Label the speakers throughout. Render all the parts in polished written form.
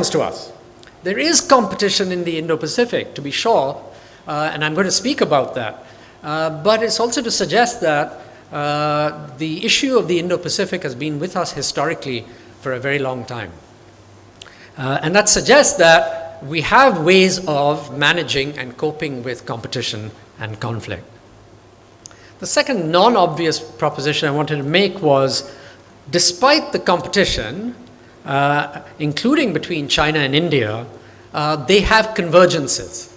Speaker 1: happens to us? There is competition in the Indo-Pacific, to be sure, and I'm going to speak about that. But it's also to suggest that the issue of the Indo-Pacific has been with us historically for a very long time. And that suggests that we have ways of managing and coping with competition and conflict. The second non-obvious proposition I wanted to make was, despite the competition, including between China and India, they have convergences.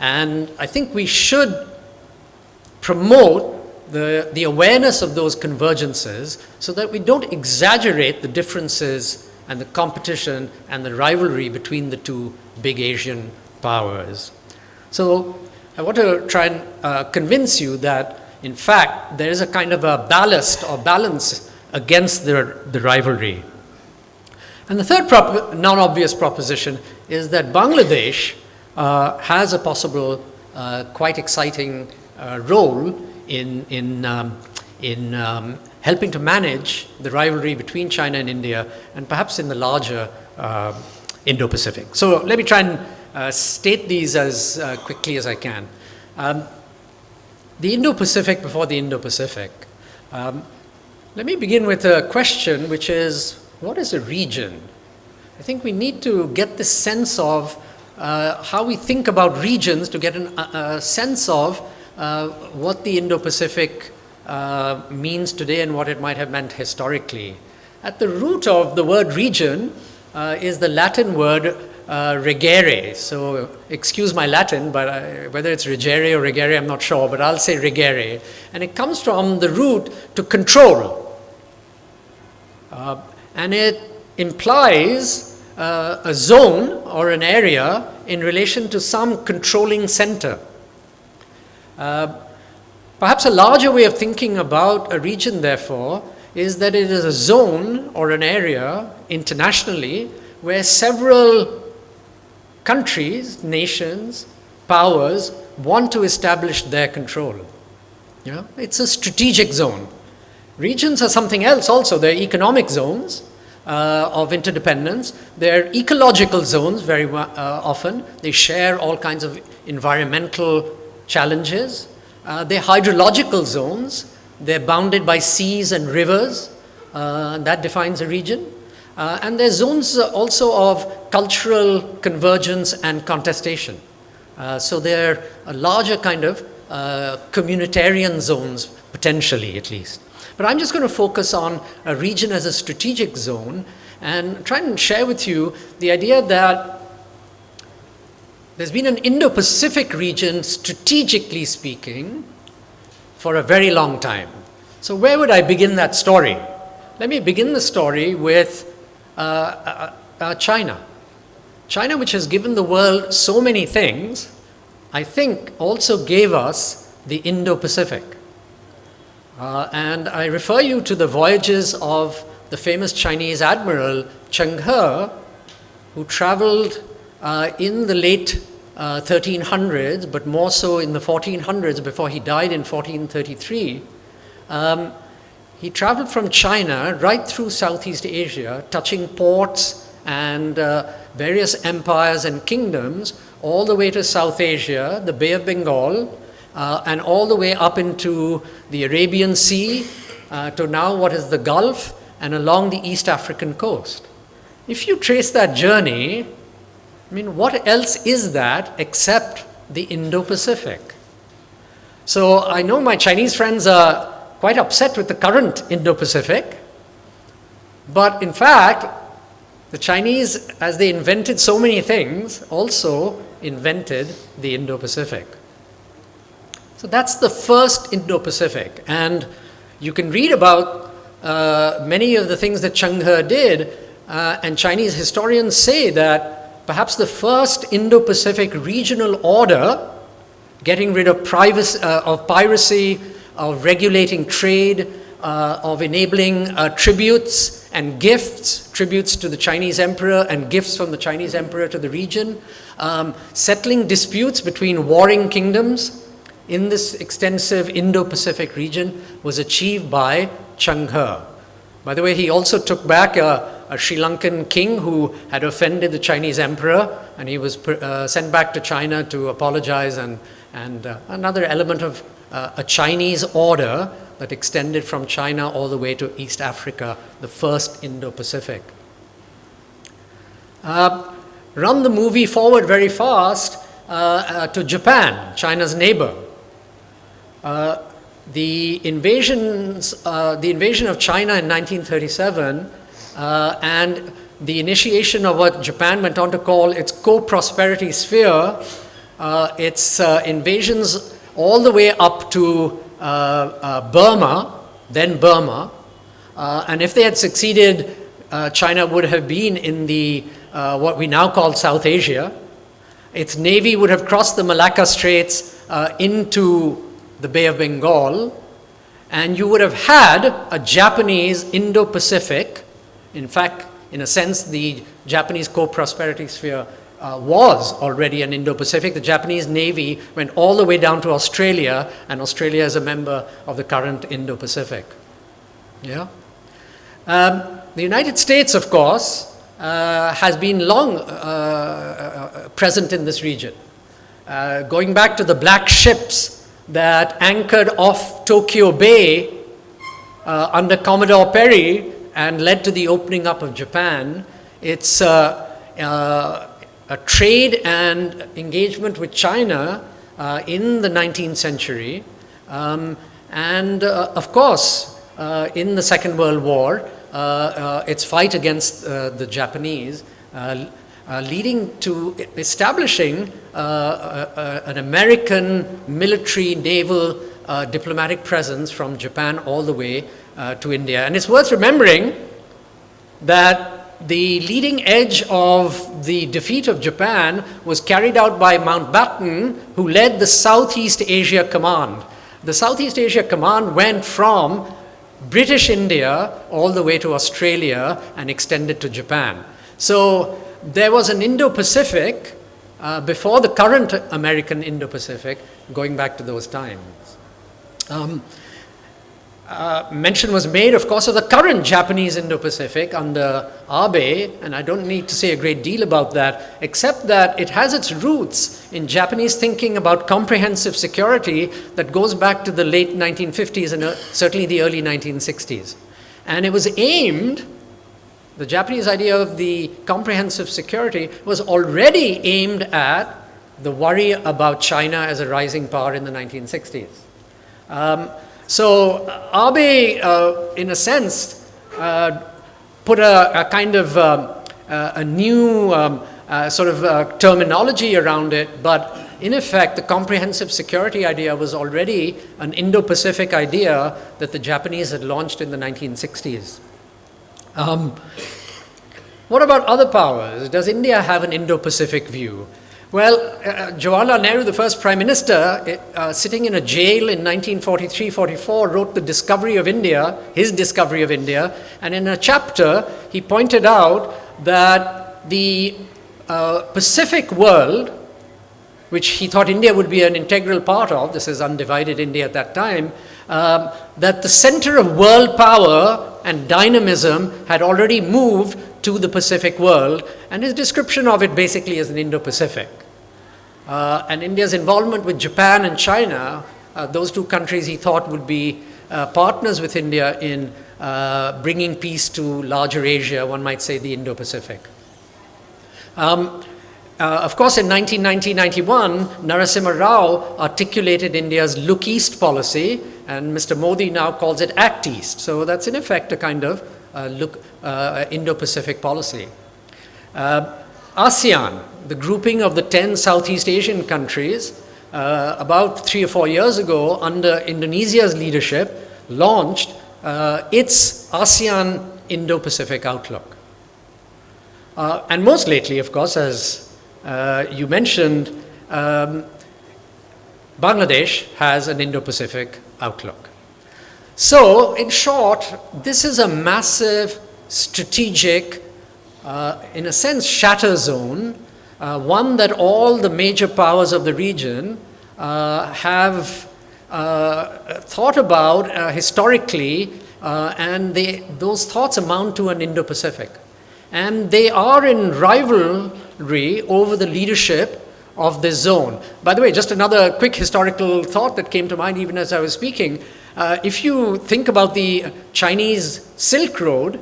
Speaker 1: And I think we should promote the awareness of those convergences so that we don't exaggerate the differences and the competition and the rivalry between the two big Asian powers. So I want to try and convince you that, in fact, there is a kind of a ballast or balance against the rivalry. And the third non-obvious proposition is that Bangladesh has a possible, quite exciting role in helping to manage the rivalry between China and India, and perhaps in the larger Indo-Pacific. So let me try and state these as quickly as I can. The Indo-Pacific before the Indo-Pacific. Let me begin with a question, which is, what is a region? I think we need to get this sense of how we think about regions to get a sense of what the Indo-Pacific means today and what it might have meant historically. At the root of the word region is the Latin word regere. So excuse my Latin, but whether it's regere or regere, I'm not sure, but I'll say regere. And it comes from the root to control. And it implies a zone or an area in relation to some controlling center. Perhaps a larger way of thinking about a region, therefore, is that it is a zone or an area internationally where several countries, nations, powers want to establish their control. Yeah? It's a strategic zone. Regions are something else also. They're economic zones of interdependence. They're ecological zones very often. They share all kinds of environmental challenges. They're hydrological zones. They're bounded by seas and rivers. That defines a region. And they're zones also of cultural convergence and contestation. So they're a larger kind of communitarian zones, potentially at least. But I'm just going to focus on a region as a strategic zone and try and share with you the idea that there's been an Indo-Pacific region, strategically speaking, for a very long time. So where would I begin that story? Let me begin the story with China. China, which has given the world so many things, I think also gave us the Indo-Pacific. And I refer you to the voyages of the famous Chinese admiral Cheng He, who traveled in the late 1300s, but more so in the 1400s before he died in 1433. He traveled from China right through Southeast Asia, touching ports and various empires and kingdoms, all the way to South Asia, the Bay of Bengal, and all the way up into the Arabian Sea, to now what is the Gulf, and along the East African coast. If you trace that journey, I mean, what else is that except the Indo-Pacific? So I know my Chinese friends are quite upset with the current Indo-Pacific, but in fact, the Chinese, as they invented so many things, also invented the Indo-Pacific. So that's the first Indo-Pacific, and you can read about many of the things that Cheng He did, and Chinese historians say that perhaps the first Indo-Pacific regional order, getting rid of piracy, of regulating trade, of enabling tributes and gifts, tributes to the Chinese emperor and gifts from the Chinese emperor to the region, settling disputes between warring kingdoms in this extensive Indo-Pacific region was achieved by Cheng He. By the way, he also took back a a Sri Lankan king who had offended the Chinese emperor, and he was sent back to China to apologize, and another element of a Chinese order that extended from China all the way to East Africa, the first Indo-Pacific. Run the movie forward very fast to Japan, China's neighbor. The invasion of China in 1937 and the initiation of what Japan went on to call its co-prosperity sphere, its invasions all the way up to Burma, then Burma, and if they had succeeded, China would have been in the what we now call South Asia. Its navy would have crossed the Malacca Straits into the Bay of Bengal, and you would have had a Japanese Indo-Pacific. In fact, in a sense, the Japanese co-prosperity sphere was already an Indo-Pacific. The Japanese Navy went all the way down to Australia, and Australia is a member of the current Indo-Pacific. Yeah? The United States, of course, has been long present in this region. Going back to the black ships that anchored off Tokyo Bay under Commodore Perry and led to the opening up of Japan, it's a trade and engagement with China in the 19th century, and of course in the Second World War, its fight against the Japanese, leading to establishing an American military, naval, diplomatic presence from Japan all the way to India. And it's worth remembering that the leading edge of the defeat of Japan was carried out by Mountbatten, who led the Southeast Asia Command. The Southeast Asia Command went from British India all the way to Australia and extended to Japan. So there was an Indo-Pacific before the current American Indo-Pacific, going back to those times. Mention was made, of course, of the current Japanese Indo-Pacific under Abe, and I don't need to say a great deal about that, except that it has its roots in Japanese thinking about comprehensive security that goes back to the late 1950s and certainly the early 1960s. And it was aimed, the Japanese idea of the comprehensive security was already aimed at the worry about China as a rising power in the 1960s. So Abe, in a sense, put a kind of a new sort of terminology around it, but in effect, the comprehensive security idea was already an Indo-Pacific idea that the Japanese had launched in the 1960s. What about other powers? Does India have an Indo-Pacific view? Well, Jawaharlal Nehru, the first Prime Minister, sitting in a jail in 1943-44, wrote The Discovery of India, his discovery of India, and in a chapter, he pointed out that the Pacific world, which he thought India would be an integral part of, this is undivided India at that time, that the center of world power and dynamism had already moved to the Pacific world, and his description of it basically is an Indo-Pacific. And India's involvement with Japan and China, those two countries he thought would be partners with India in bringing peace to larger Asia, one might say the Indo-Pacific. Of course, in 1990-91, Narasimha Rao articulated India's Look East policy, and Mr. Modi now calls it Act East. So that's in effect a kind of Indo-Pacific policy. ASEAN, the grouping of the 10 Southeast Asian countries, about 3 or 4 years ago, under Indonesia's leadership, launched its ASEAN Indo-Pacific outlook. And most lately, of course, as you mentioned, Bangladesh has an Indo-Pacific outlook. So, in short, this is a massive strategic, in a sense, shatter zone, one that all the major powers of the region have thought about historically, and those thoughts amount to an Indo-Pacific. And they are in rivalry over the leadership of this zone. By the way, just another quick historical thought that came to mind even as I was speaking. If you think about the Chinese Silk Road,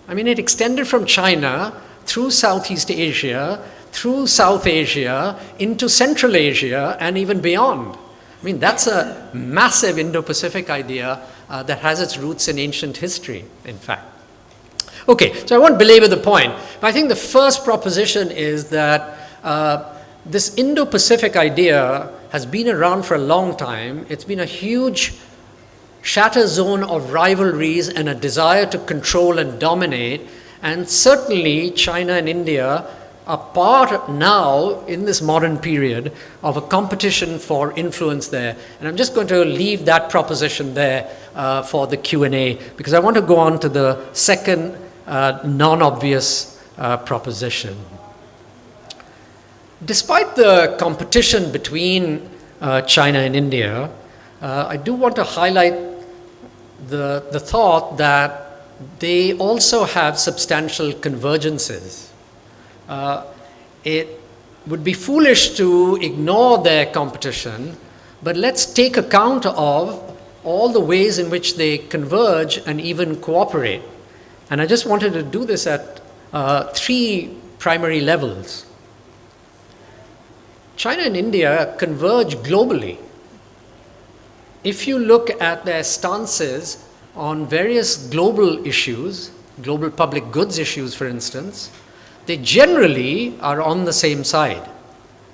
Speaker 1: I mean, it extended from China through Southeast Asia, through South Asia, into Central Asia, and even beyond. I mean, that's a massive Indo-Pacific idea that has its roots in ancient history, in fact. Okay, so I won't belabor the point, but I think the first proposition is that this Indo-Pacific idea has been around for a long time. It's been a huge shatter zone of rivalries and a desire to control and dominate, and certainly China and India are part now, in this modern period, of a competition for influence there. And I'm just going to leave that proposition there for the Q&A, because I want to go on to the second non-obvious proposition. Despite the competition between China and India, I do want to highlight the thought that they also have substantial convergences. It would be foolish to ignore their competition, but let's take account of all the ways in which they converge and even cooperate. And I just wanted to do this at three primary levels. China and India converge globally. If you look at their stances on various global issues, global public goods issues, for instance, they generally are on the same side.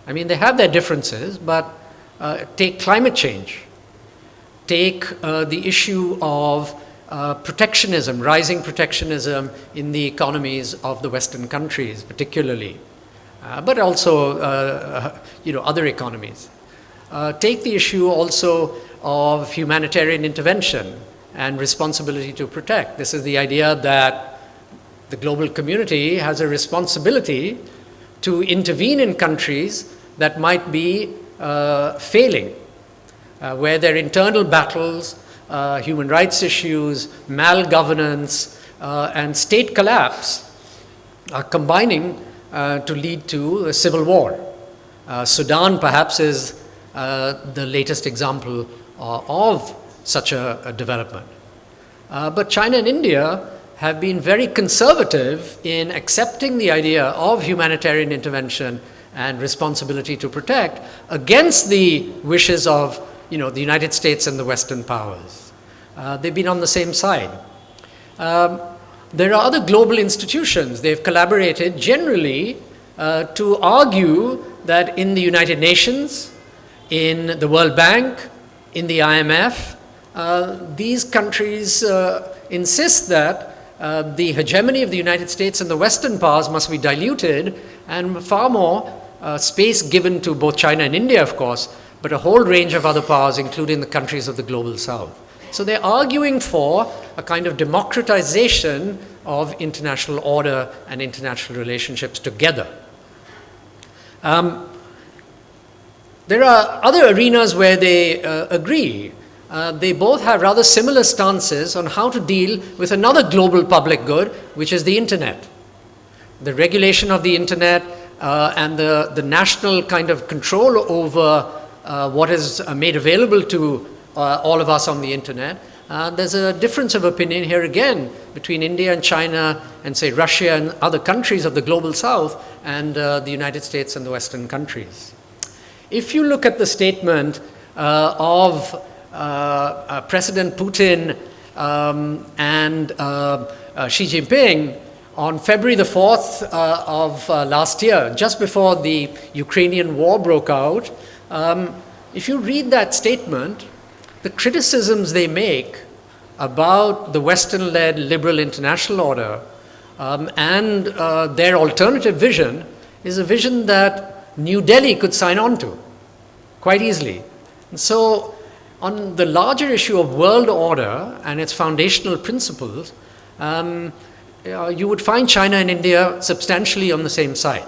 Speaker 1: I mean, they have their differences, but take climate change. Take the issue of protectionism, rising protectionism in the economies of the Western countries, particularly, but also other economies. Take the issue also of humanitarian intervention and responsibility to protect. This is the idea that the global community has a responsibility to intervene in countries that might be failing, where their internal battles, human rights issues, malgovernance, and state collapse are combining to lead to a civil war. Sudan perhaps is the latest example of such a development. But China and India have been very conservative in accepting the idea of humanitarian intervention and responsibility to protect against the wishes of the United States and the Western powers. They've been on the same side. There are other global institutions. They've collaborated generally to argue that in the United Nations, in the World Bank, in the IMF, these countries insist that the hegemony of the United States and the Western powers must be diluted, and far more space given to both China and India, of course, but a whole range of other powers, including the countries of the global south. So they're arguing for a kind of democratization of international order and international relationships together. There are other arenas where they agree. They both have rather similar stances on how to deal with another global public good, which is the internet. The regulation of the internet and the national kind of control over what is made available to all of us on the internet. There's a difference of opinion here again between India and China and, say, Russia and other countries of the global south and the United States and the Western countries. If you look at the statement of President Putin and Xi Jinping on February the 4th of last year, just before the Ukrainian war broke out, if you read that statement, the criticisms they make about the Western-led liberal international order and their alternative vision is a vision that New Delhi could sign on to quite easily. And so on the larger issue of world order and its foundational principles, you would find China and India substantially on the same side.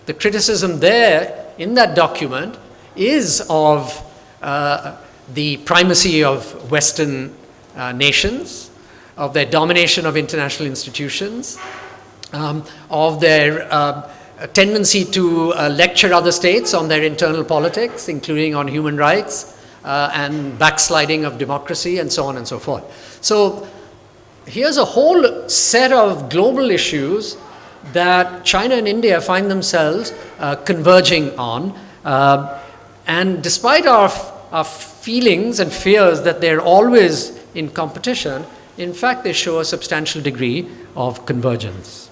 Speaker 1: The criticism there in that document is of the primacy of Western nations, of their domination of international institutions, of their tendency to lecture other states on their internal politics, including on human rights and backsliding of democracy and so on and so forth. So here's a whole set of global issues that China and India find themselves converging on. And despite our feelings and fears that they're always in competition, in fact, they show a substantial degree of convergence.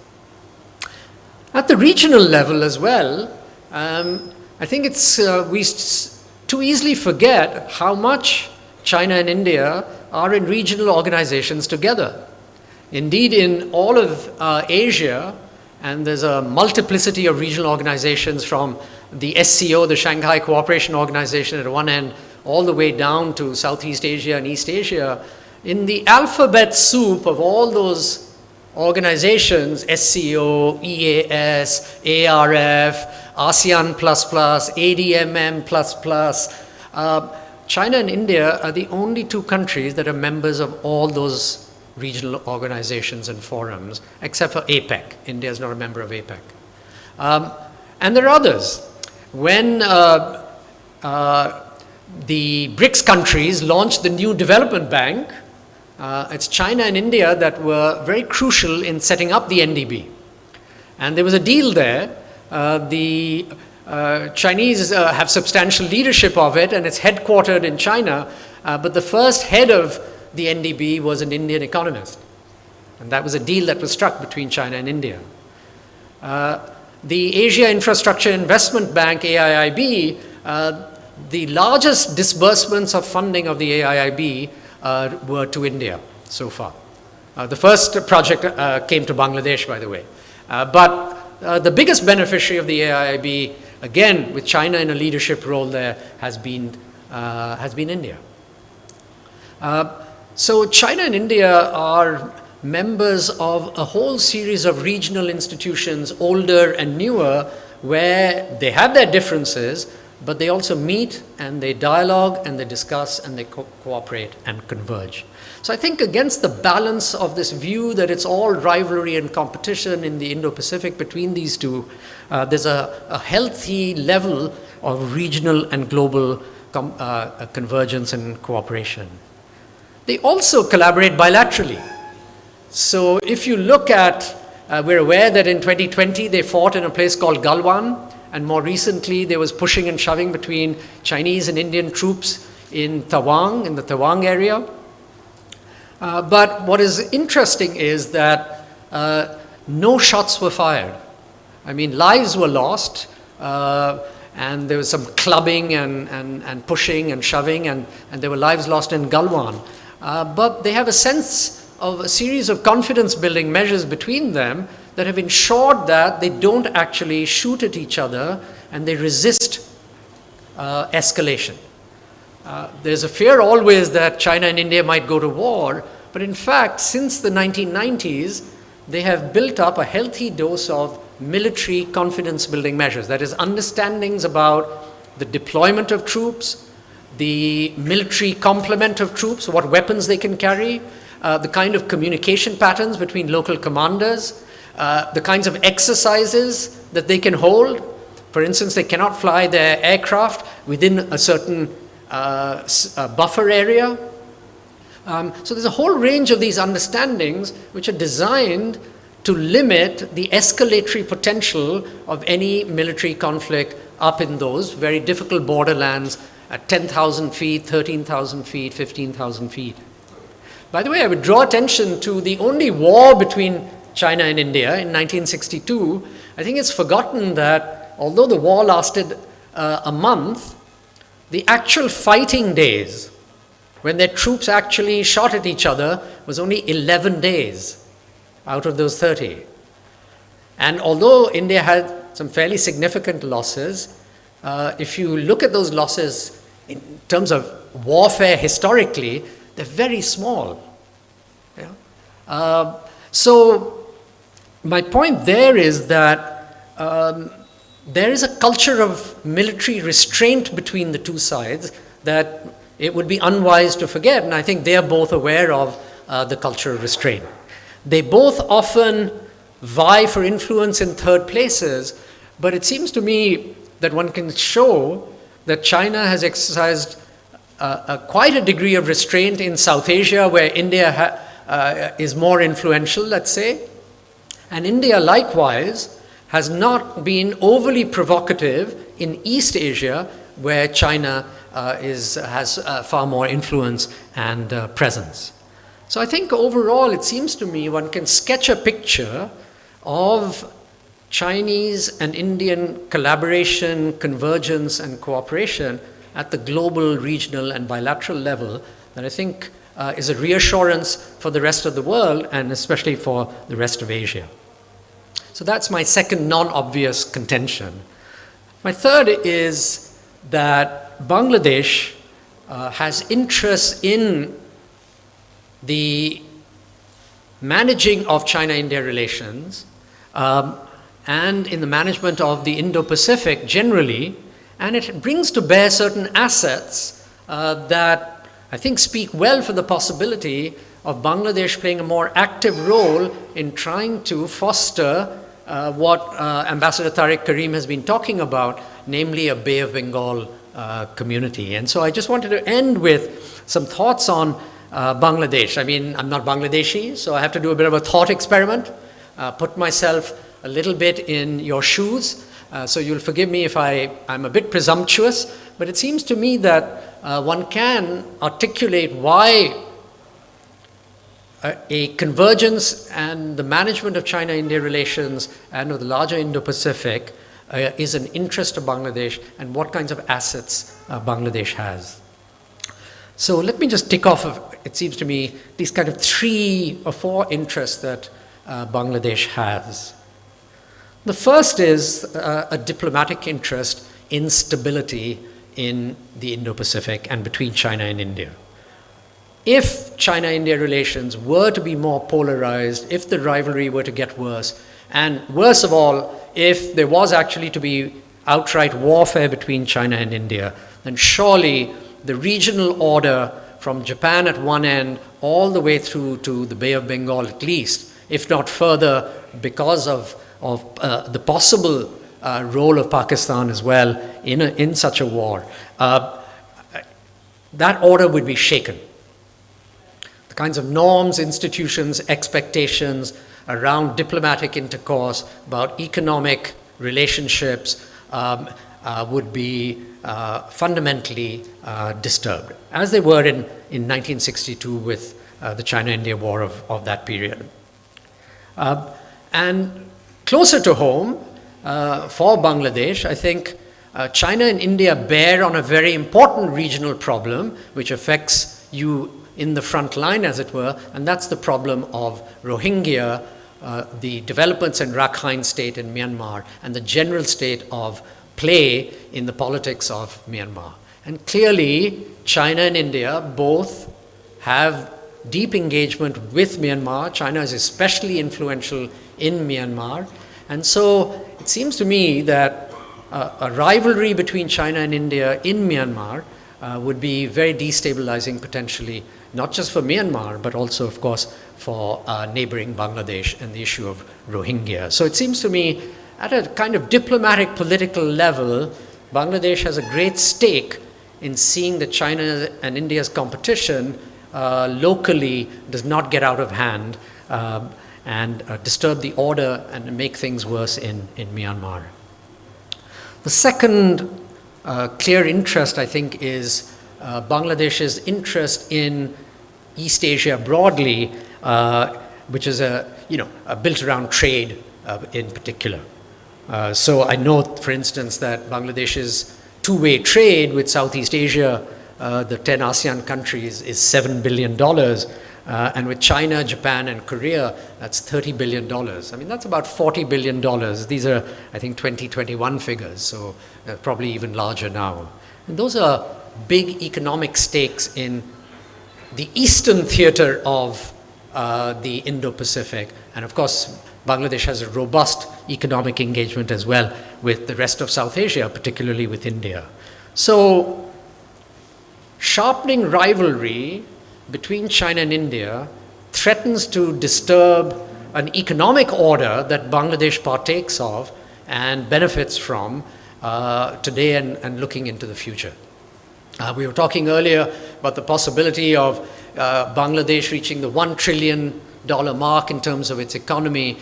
Speaker 1: At the regional level as well, I think it's we too easily forget how much China and India are in regional organizations together. Indeed, in all of Asia, and there's a multiplicity of regional organizations from the SCO, the Shanghai Cooperation Organization at one end, all the way down to Southeast Asia and East Asia. In the alphabet soup of all those organizations, SCO, EAS, ARF, ASEAN++, ADMM++, China and India are the only two countries that are members of all those regional organizations and forums, except for APEC. India is not a member of APEC. And there are others. When the BRICS countries launched the new development bank, it's China and India that were very crucial in setting up the NDB. And there was a deal there. The Chinese have substantial leadership of it, and it's headquartered in China. But the first head of the NDB was an Indian economist. And that was a deal that was struck between China and India. The Asia Infrastructure Investment Bank, AIIB, the largest disbursements of funding of the AIIB were to India so far. The first project came to Bangladesh, by the way. But the biggest beneficiary of the AIIB, again, with China in a leadership role there, has been India. So China and India are members of a whole series of regional institutions, older and newer, where they have their differences, but they also meet and they dialogue and they discuss and they cooperate and converge. So I think against the balance of this view that it's all rivalry and competition in the Indo-Pacific between these two, there's a healthy level of regional and global convergence and cooperation. They also collaborate bilaterally. So if you look at, we're aware that in 2020 they fought in a place called Galwan, and more recently there was pushing and shoving between Chinese and Indian troops in Tawang, in the Tawang area. But what is interesting is that no shots were fired. I mean, lives were lost, and there was some clubbing and pushing and shoving, and there were lives lost in Galwan. But they have a sense of a series of confidence-building measures between them that have ensured that they don't actually shoot at each other and they resist escalation. There's a fear always that China and India might go to war, but in fact, since the 1990s, they have built up a healthy dose of military confidence-building measures. That is, understandings about the deployment of troops, the military complement of troops, what weapons they can carry, the kind of communication patterns between local commanders, the kinds of exercises that they can hold. For instance, they cannot fly their aircraft within a certain buffer area. So there's a whole range of these understandings which are designed to limit the escalatory potential of any military conflict up in those very difficult borderlands at 10,000 feet, 13,000 feet, 15,000 feet. By the way, I would draw attention to the only war between China and India in 1962. I think it's forgotten that although the war lasted a month, the actual fighting days, when their troops actually shot at each other, was only 11 days out of those 30. And although India had some fairly significant losses, if you look at those losses in terms of warfare historically, they're very small. Yeah? So my point there is that there is a culture of military restraint between the two sides that it would be unwise to forget, and I think they are both aware of the culture of restraint. They both often vie for influence in third places, but it seems to me that one can show that China has exercised quite a degree of restraint in South Asia, where India is more influential, let's say. And India, likewise, has not been overly provocative in East Asia, where China has far more influence and presence. So I think overall, it seems to me one can sketch a picture of Chinese and Indian collaboration, convergence, and cooperation at the global, regional, and bilateral level that I think is a reassurance for the rest of the world, and especially for the rest of Asia. So that's my second non-obvious contention. My third is that Bangladesh has interests in the managing of China-India relations and in the management of the Indo-Pacific generally, and it brings to bear certain assets that I think speak well for the possibility of Bangladesh playing a more active role in trying to foster what Ambassador Tariq Karim has been talking about, namely a Bay of Bengal community. And so I just wanted to end with some thoughts on Bangladesh. I mean, I'm not Bangladeshi, so I have to do a bit of a thought experiment, put myself a little bit in your shoes. So you'll forgive me if I'm a bit presumptuous, but it seems to me that one can articulate why a convergence and the management of China-India relations and of the larger Indo-Pacific is an interest of Bangladesh, and what kinds of assets Bangladesh has. So let me just tick off, it seems to me, these kind of 3 or 4 interests that Bangladesh has. The first is a diplomatic interest in stability in the Indo-Pacific and between China and India. If China-India relations were to be more polarized, if the rivalry were to get worse, and worse of all, if there was actually to be outright warfare between China and India, then surely the regional order from Japan at one end all the way through to the Bay of Bengal at least, if not further, because of the possible role of Pakistan as well in such a war, that order would be shaken. The kinds of norms, institutions, expectations around diplomatic intercourse, about economic relationships, would be fundamentally disturbed, as they were in 1962 with the China-India war of that period. And closer to home, for Bangladesh, I think China and India bear on a very important regional problem, which affects you in the front line, as it were, and that's the problem of Rohingya, the developments in Rakhine state in Myanmar, and the general state of play in the politics of Myanmar. And clearly, China and India both have deep engagement with Myanmar. China is especially influential in Myanmar. And so it seems to me that a rivalry between China and India in Myanmar would be very destabilizing potentially, not just for Myanmar, but also, of course, for neighboring Bangladesh and the issue of Rohingya. So it seems to me, at a kind of diplomatic, political level, Bangladesh has a great stake in seeing that China and India's competition locally does not get out of hand and disturb the order and make things worse in Myanmar. The second clear interest, I think, is Bangladesh's interest in East Asia broadly, which is built around trade in particular. So I know, for instance, that Bangladesh's two-way trade with Southeast Asia, the 10 ASEAN countries, is $7 billion. And with China, Japan, and Korea, that's $30 billion. I mean, that's about $40 billion. These are, I think, 2021 figures, so probably even larger now. And those are big economic stakes in the eastern theater of the Indo-Pacific. And of course, Bangladesh has a robust economic engagement as well with the rest of South Asia, particularly with India. So, sharpening rivalry between China and India threatens to disturb an economic order that Bangladesh partakes of and benefits from today and looking into the future. We were talking earlier about the possibility of Bangladesh reaching the $1 trillion mark in terms of its economy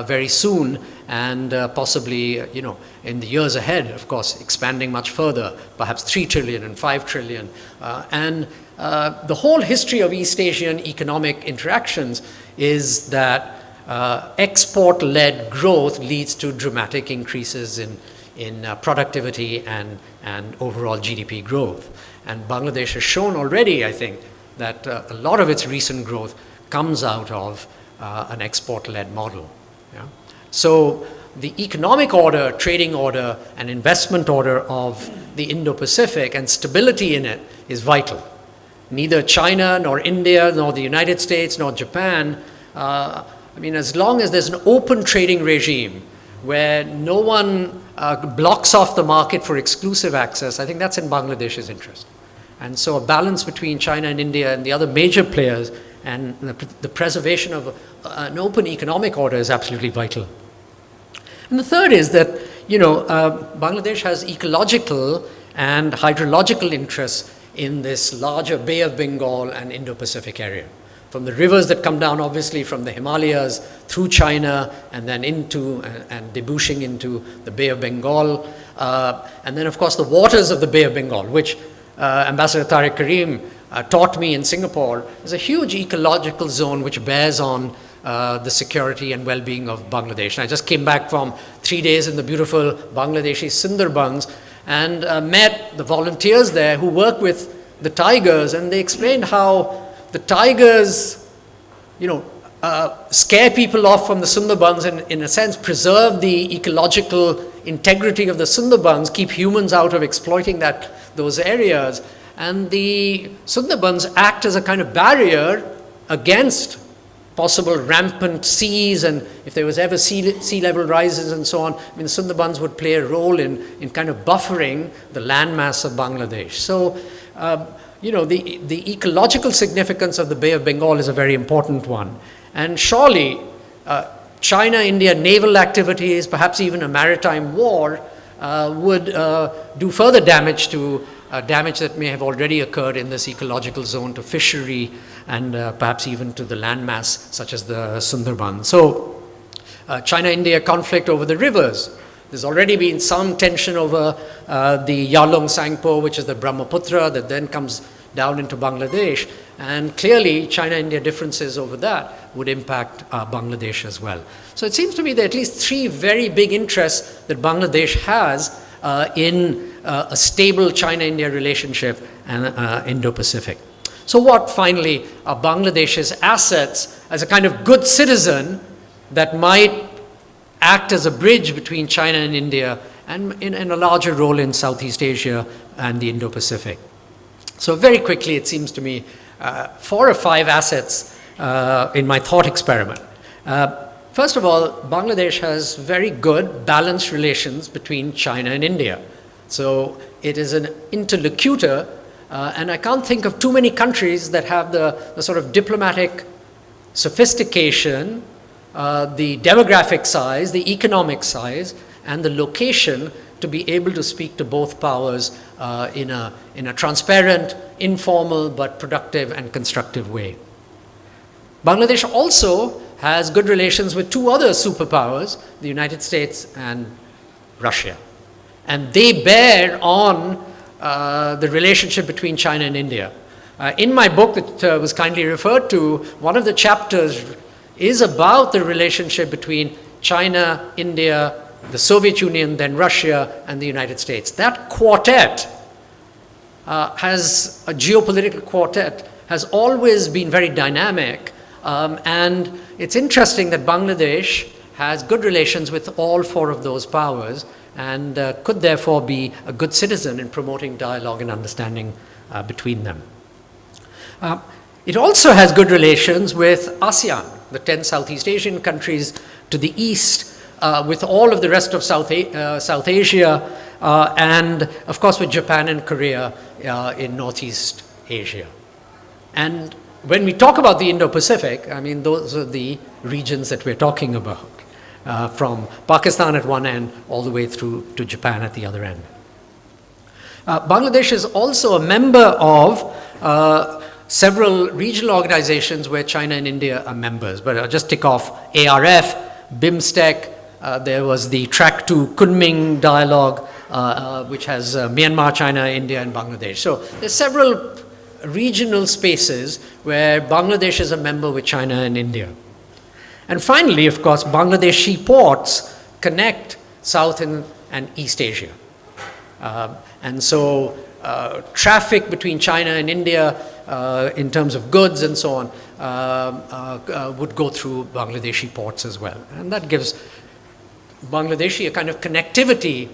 Speaker 1: very soon, and possibly, in the years ahead, of course, expanding much further, perhaps 3 trillion and 5 trillion. And the whole history of East Asian economic interactions is that export-led growth leads to dramatic increases in productivity and overall GDP growth. And Bangladesh has shown already, I think, that a lot of its recent growth comes out of an export-led model. Yeah? So the economic order, trading order, and investment order of the Indo-Pacific and stability in it is vital. Neither China, nor India, nor the United States, nor Japan, as long as there's an open trading regime where no one blocks off the market for exclusive access, I think that's in Bangladesh's interest. And so a balance between China and India and the other major players and the preservation of an open economic order is absolutely vital. And the third is that, Bangladesh has ecological and hydrological interests in this larger Bay of Bengal and Indo-Pacific area. From the rivers that come down, obviously, from the Himalayas through China and then into and debouching into the Bay of Bengal. And then, of course, the waters of the Bay of Bengal, which Ambassador Tariq Karim taught me in Singapore, is a huge ecological zone which bears on the security and well-being of Bangladesh. And I just came back from 3 days in the beautiful Bangladeshi Sundarbans and met the volunteers there who work with the tigers, and they explained how the tigers, scare people off from the Sundarbans and, in a sense, preserve the ecological integrity of the Sundarbans, keep humans out of exploiting those areas. And the Sundarbans act as a kind of barrier against possible rampant seas, and if there was ever sea level rises and so on, the Sundarbans would play a role in kind of buffering the landmass of Bangladesh. So, the ecological significance of the Bay of Bengal is a very important one. And surely, China-India naval activities, perhaps even a maritime war, would do further damage to damage that may have already occurred in this ecological zone to fishery and perhaps even to the landmass such as the Sundarbans. So China-India conflict over the rivers. There's already been some tension over the Yarlung Sangpo, which is the Brahmaputra that then comes down into Bangladesh. And clearly China-India differences over that would impact Bangladesh as well. So it seems to me there are at least 3 very big interests that Bangladesh has in a stable China-India relationship and Indo-Pacific. So what, finally, are Bangladesh's assets as a kind of good citizen that might act as a bridge between China and India and in a larger role in Southeast Asia and the Indo-Pacific? So very quickly, it seems to me, 4 or 5 assets in my thought experiment. First of all, Bangladesh has very good balanced relations between China and India. So it is an interlocutor, and I can't think of too many countries that have the sort of diplomatic sophistication, the demographic size, the economic size, and the location to be able to speak to both powers in a transparent, informal, but productive and constructive way. Bangladesh also has good relations with 2 other superpowers, the United States and Russia. And they bear on the relationship between China and India. In my book that was kindly referred to, one of the chapters is about the relationship between China, India, the Soviet Union, then Russia, and the United States. That quartet has a geopolitical quartet, has always been very dynamic. And it's interesting that Bangladesh has good relations with all 4 of those powers and could therefore be a good citizen in promoting dialogue and understanding between them. It also has good relations with ASEAN, the 10 Southeast Asian countries to the east, with all of the rest of South Asia, and of course with Japan and Korea in Northeast Asia. And when we talk about the Indo-Pacific, I mean, those are the regions that we're talking about, from Pakistan at one end all the way through to Japan at the other end. Bangladesh is also a member of several regional organizations where China and India are members. But I'll just tick off ARF, BIMSTEC, there was the Track to Kunming dialogue, which has Myanmar, China, India, and Bangladesh. So there's several regional spaces where Bangladesh is a member with China and India. And finally, of course, Bangladeshi ports connect South and East Asia. And so traffic between China and India in terms of goods and so on would go through Bangladeshi ports as well. And that gives Bangladeshi a kind of connectivity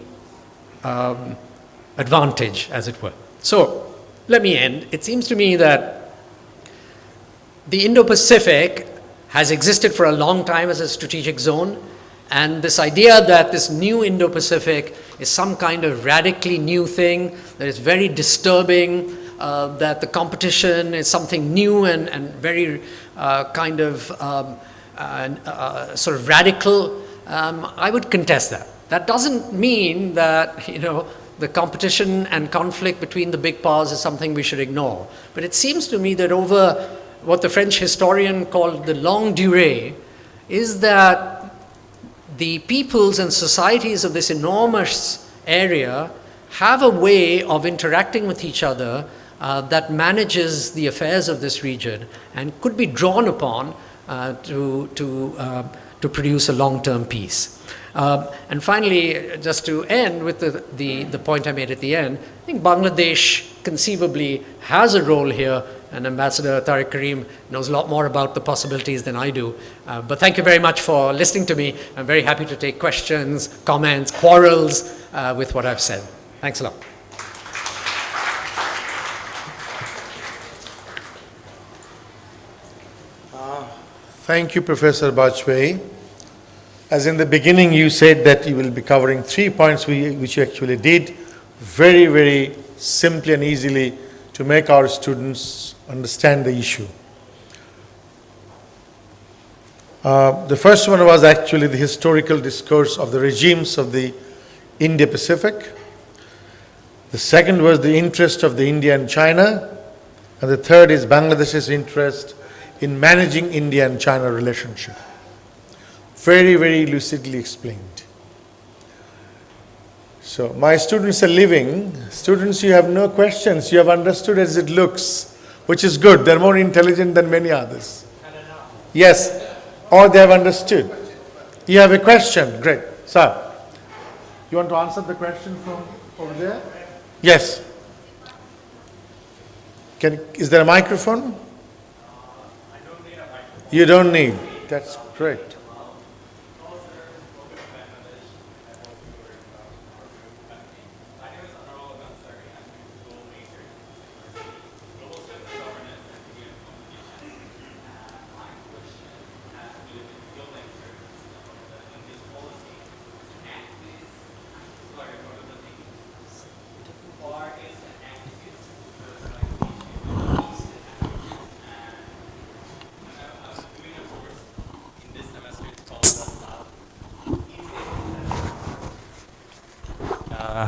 Speaker 1: advantage, as it were. So let me end. It seems to me that the Indo-Pacific has existed for a long time as a strategic zone. And this idea that this new Indo-Pacific is some kind of radically new thing, that is very disturbing, that the competition is something new and very kind of sort of radical, I would contest that. That doesn't mean that, the competition and conflict between the big powers is something we should ignore. But it seems to me that over what the French historian called the longue durée is that the peoples and societies of this enormous area have a way of interacting with each other that manages the affairs of this region and could be drawn upon to produce a long-term peace. And finally, just to end with the point I made at the end, I think Bangladesh conceivably has a role here, and Ambassador Tariq Karim knows a lot more about the possibilities than I do. But thank you very much for listening to me. I'm very happy to take questions, comments, quarrels with what I've said. Thanks a lot.
Speaker 2: Thank you, Professor Bajpayee. As in the beginning, you said that you will be covering 3 points, which you actually did very, very simply and easily to make our students understand the issue. The first one was actually the historical discourse of the regimes of the Indo-Pacific. The second was the interest of the India and China. And the third is Bangladesh's interest in managing India and China relationship. Very, very lucidly explained. So my students are leaving. Students, you have no questions. You have understood as it looks, which is good. They're more intelligent than many others. Yes, or they have understood. You have a question. Great. Sir, you want to answer the question from over there? Yes. Is there a microphone?
Speaker 3: I don't need a microphone.
Speaker 2: You don't need. That's great.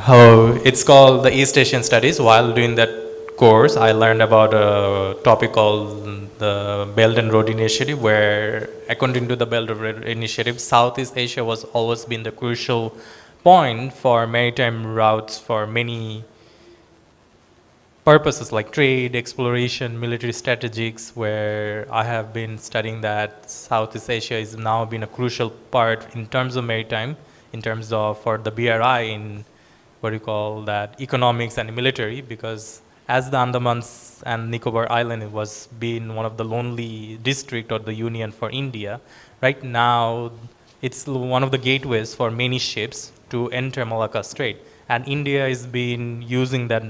Speaker 3: Hello, it's called the East Asian Studies. While doing that course, I learned about a topic called the Belt and Road Initiative, where according to the Belt and Road Initiative, Southeast Asia was always been the crucial point for maritime routes for many purposes like trade, exploration, military strategics, where I have been studying that Southeast Asia is now been a crucial part in terms of maritime, in terms of for the BRI in what you call that economics and military, because as the Andamans and Nicobar Island, it was being one of the lonely district or the union for India. Right now, it's one of the gateways for many ships to enter Malacca Strait, and India is been using that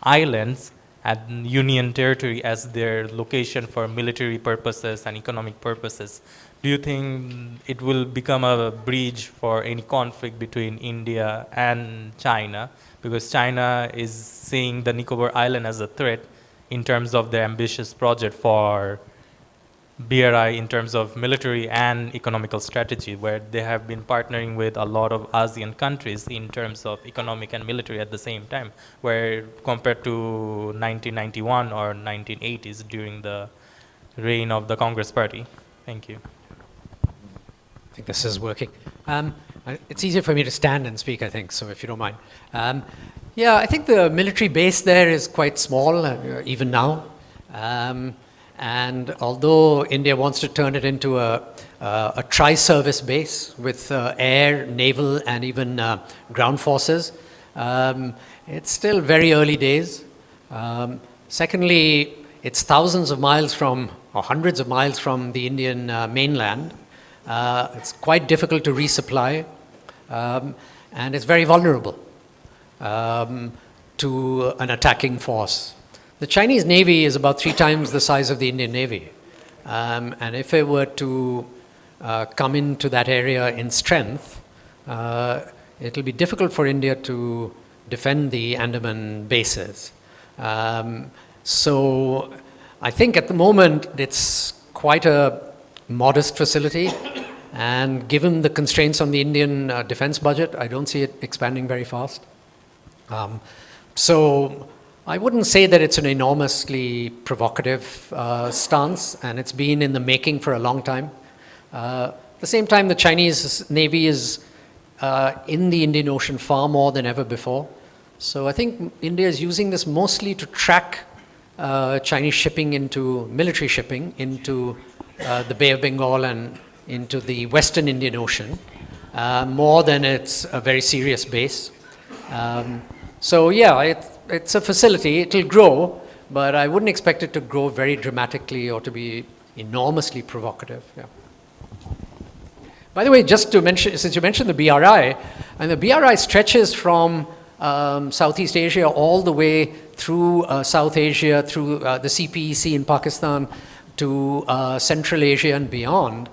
Speaker 3: islands and union territory as their location for military purposes and economic purposes. Do you think it will become a bridge for any conflict between India and China? Because China is seeing the Nicobar Island as a threat, in terms of the ambitious project for BRI in terms of military and economical strategy, where they have been partnering with a lot of ASEAN countries in terms of economic and military at the same time, where compared to 1991 or 1980s during the reign of the Congress Party. Thank you.
Speaker 1: I think this is working. It's easier for me to stand and speak, I think, so if you don't mind. Yeah, I think the military base there is quite small, even now. And although India wants to turn it into a tri-service base with air, naval, and even ground forces, it's still very early days. Secondly, it's thousands of miles from, or hundreds of miles from the Indian mainland. It's quite difficult to resupply, and it's very vulnerable to an attacking force. The Chinese Navy is about 3 times the size of the Indian Navy. And if it were to come into that area in strength, it'll be difficult for India to defend the Andaman bases. So I think at the moment it's quite a modest facility. And given the constraints on the Indian defense budget, I don't see it expanding very fast. So I wouldn't say that it's an enormously provocative stance, and it's been in the making for a long time. At the same time, the Chinese Navy is in the Indian Ocean far more than ever before. So I think India is using this mostly to track Chinese shipping into, military shipping into the Bay of Bengal and into the Western Indian Ocean, more than it's a very serious base. So yeah, it's a facility, it'll grow, but I wouldn't expect it to grow very dramatically or to be enormously provocative. Yeah. By the way, just to mention, since you mentioned the BRI, and the BRI stretches from Southeast Asia all the way through South Asia, through the CPEC in Pakistan, to Central Asia and beyond.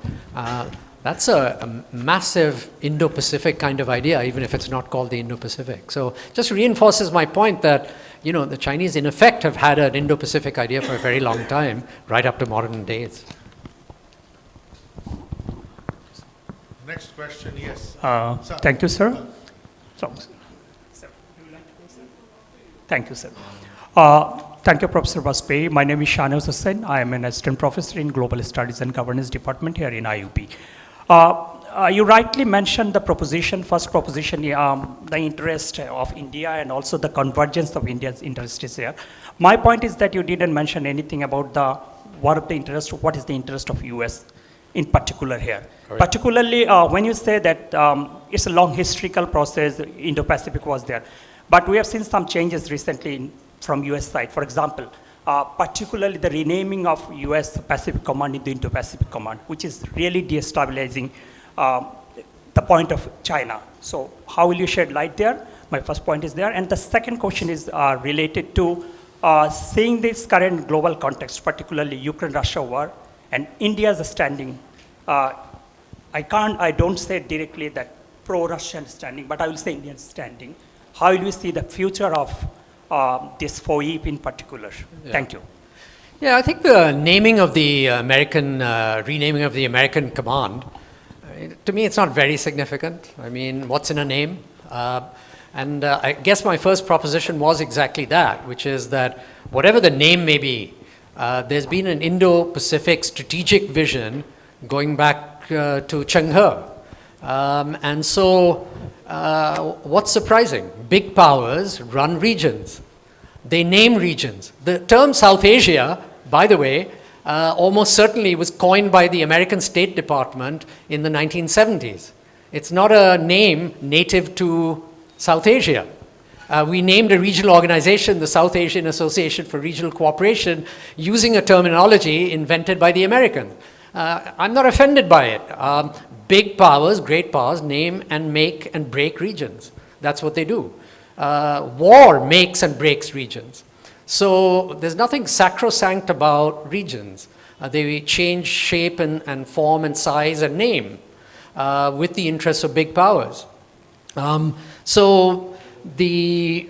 Speaker 1: That's a massive Indo-Pacific kind of idea, even if it's not called the Indo-Pacific. So just reinforces my point that, you know, the Chinese in effect have had an Indo-Pacific idea for a very long time, right up to modern days.
Speaker 2: Next question, yes.
Speaker 4: Thank you, sir. Thank you, sir. Thank you, Professor Vajpayee. My name is Shahnaz Hussain. I am an assistant professor in Global Studies and Governance Department here in IUP. You rightly mentioned the proposition, first proposition, the interest of India and also the convergence of India's interests here. My point is that you didn't mention anything about what is the interest of US in particular here. Correct. Particularly when you say that it's a long historical process, Indo-Pacific was there. But we have seen some changes recently from US side. For example, particularly the renaming of US Pacific Command into Indo-Pacific Command, which is really destabilizing the point of China. So how will you shed light there? My first point is there. And the second question is related to seeing this current global context, particularly Ukraine-Russia war and India's standing. I don't say directly that pro-Russian standing, but I will say Indian standing. How will you see the future of this FOIP in particular? Yeah. Thank you.
Speaker 1: Yeah, I think the naming of the American, renaming of the American command, to me it's not very significant. I mean, what's in a name? And I guess my first proposition was exactly that, which is that whatever the name may be, there's been an Indo-Pacific strategic vision going back to Cheng He. And so, what's surprising? Big powers run regions. They name regions. The term South Asia, by the way, almost certainly was coined by the American State Department in the 1970s. It's not a name native to South Asia. We named a regional organization, the South Asian Association for Regional Cooperation, using a terminology invented by the Americans. I'm not offended by it. Big powers, great powers, name and make and break regions. That's what they do. War makes and breaks regions. So there's nothing sacrosanct about regions. They change shape and form and size and name with the interests of big powers. So the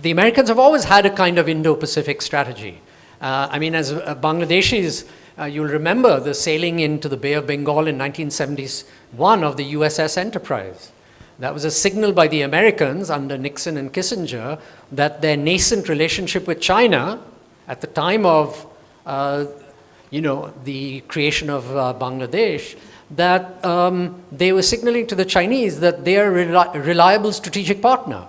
Speaker 1: the Americans have always had a kind of Indo-Pacific strategy. I mean, as Bangladeshis, you'll remember the sailing into the Bay of Bengal in 1971 of the USS Enterprise. That was a signal by the Americans under Nixon and Kissinger that their nascent relationship with China at the time of, the creation of Bangladesh, that they were signaling to the Chinese that they are a reliable strategic partner.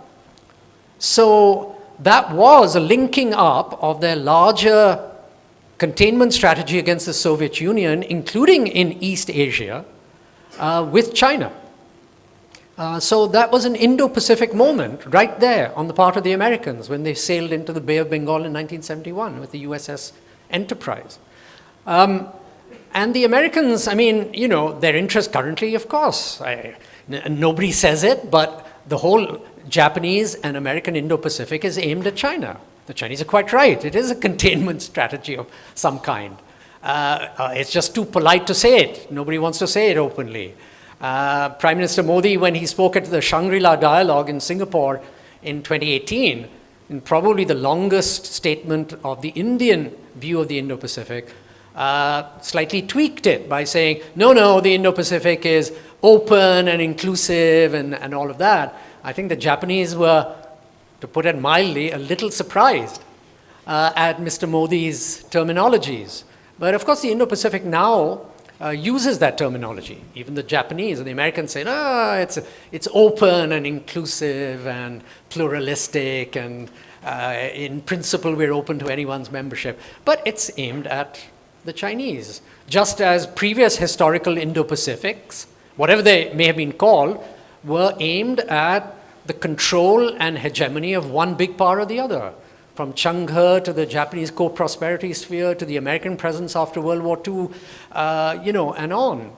Speaker 1: So that was a linking up of their larger containment strategy against the Soviet Union, including in East Asia, with China. So that was an Indo-Pacific moment right there on the part of the Americans when they sailed into the Bay of Bengal in 1971 with the USS Enterprise. And the Americans, I mean, their interest currently, of course, nobody says it, but the whole Japanese and American Indo-Pacific is aimed at China. The Chinese are quite right. It is a containment strategy of some kind. It's just too polite to say it. Nobody wants to say it openly. Prime Minister Modi, when he spoke at the Shangri-La Dialogue in Singapore in 2018, in probably the longest statement of the Indian view of the Indo-Pacific, slightly tweaked it by saying, no, the Indo-Pacific is open and inclusive and all of that. I think the Japanese were, to put it mildly, a little surprised at Mr. Modi's terminologies. But of course, the Indo-Pacific now uses that terminology. Even the Japanese and the Americans say, it's open and inclusive and pluralistic, and in principle, we're open to anyone's membership. But it's aimed at the Chinese. Just as previous historical Indo-Pacifics, whatever they may have been called, were aimed at the control and hegemony of one big power or the other. From Chang'e to the Japanese co-prosperity sphere to the American presence after World War II, and on.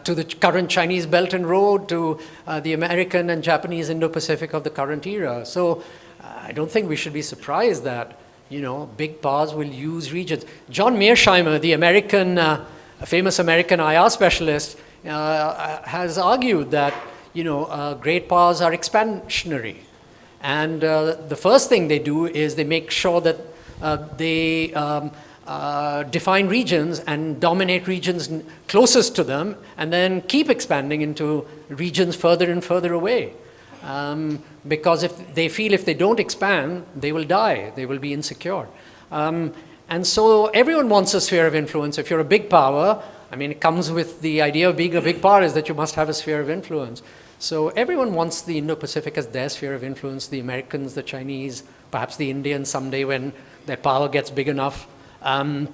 Speaker 1: To the current Chinese Belt and Road, to the American and Japanese Indo-Pacific of the current era. So I don't think we should be surprised that, big powers will use regions. John Mearsheimer, the famous American IR specialist, has argued that, great powers are expansionary. And the first thing they do is they make sure that they define regions and dominate regions closest to them, and then keep expanding into regions further and further away. Because if they don't expand, they will die. They will be insecure. And so everyone wants a sphere of influence. If you're a big power, I mean, it comes with the idea of being a big power is that you must have a sphere of influence. So everyone wants the Indo-Pacific as their sphere of influence, the Americans, the Chinese, perhaps the Indians someday when their power gets big enough, and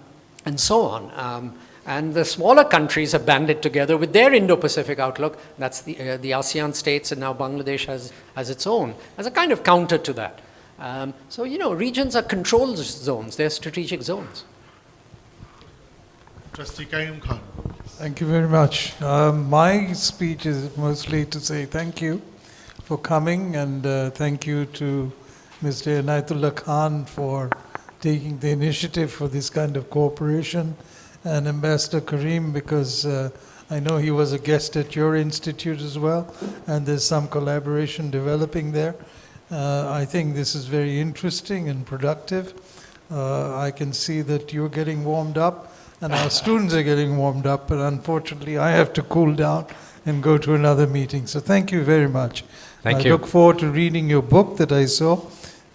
Speaker 1: so on. And the smaller countries have banded together with their Indo-Pacific outlook. That's the ASEAN states, and now Bangladesh has its own, as a kind of counter to that. So, regions are control zones. They're strategic zones.
Speaker 2: Trustee Kaiyum Khan.
Speaker 5: Thank you very much. My speech is mostly to say thank you for coming, and thank you to Mr. Inayatullah Khan for taking the initiative for this kind of cooperation, and Ambassador Karim, because I know he was a guest at your institute as well, and there's some collaboration developing there. I think this is very interesting and productive. I can see that you're getting warmed up, and our students are getting warmed up, but unfortunately I have to cool down and go to another meeting. So thank you very much.
Speaker 1: Thank you.
Speaker 5: I look forward to reading your book that I saw,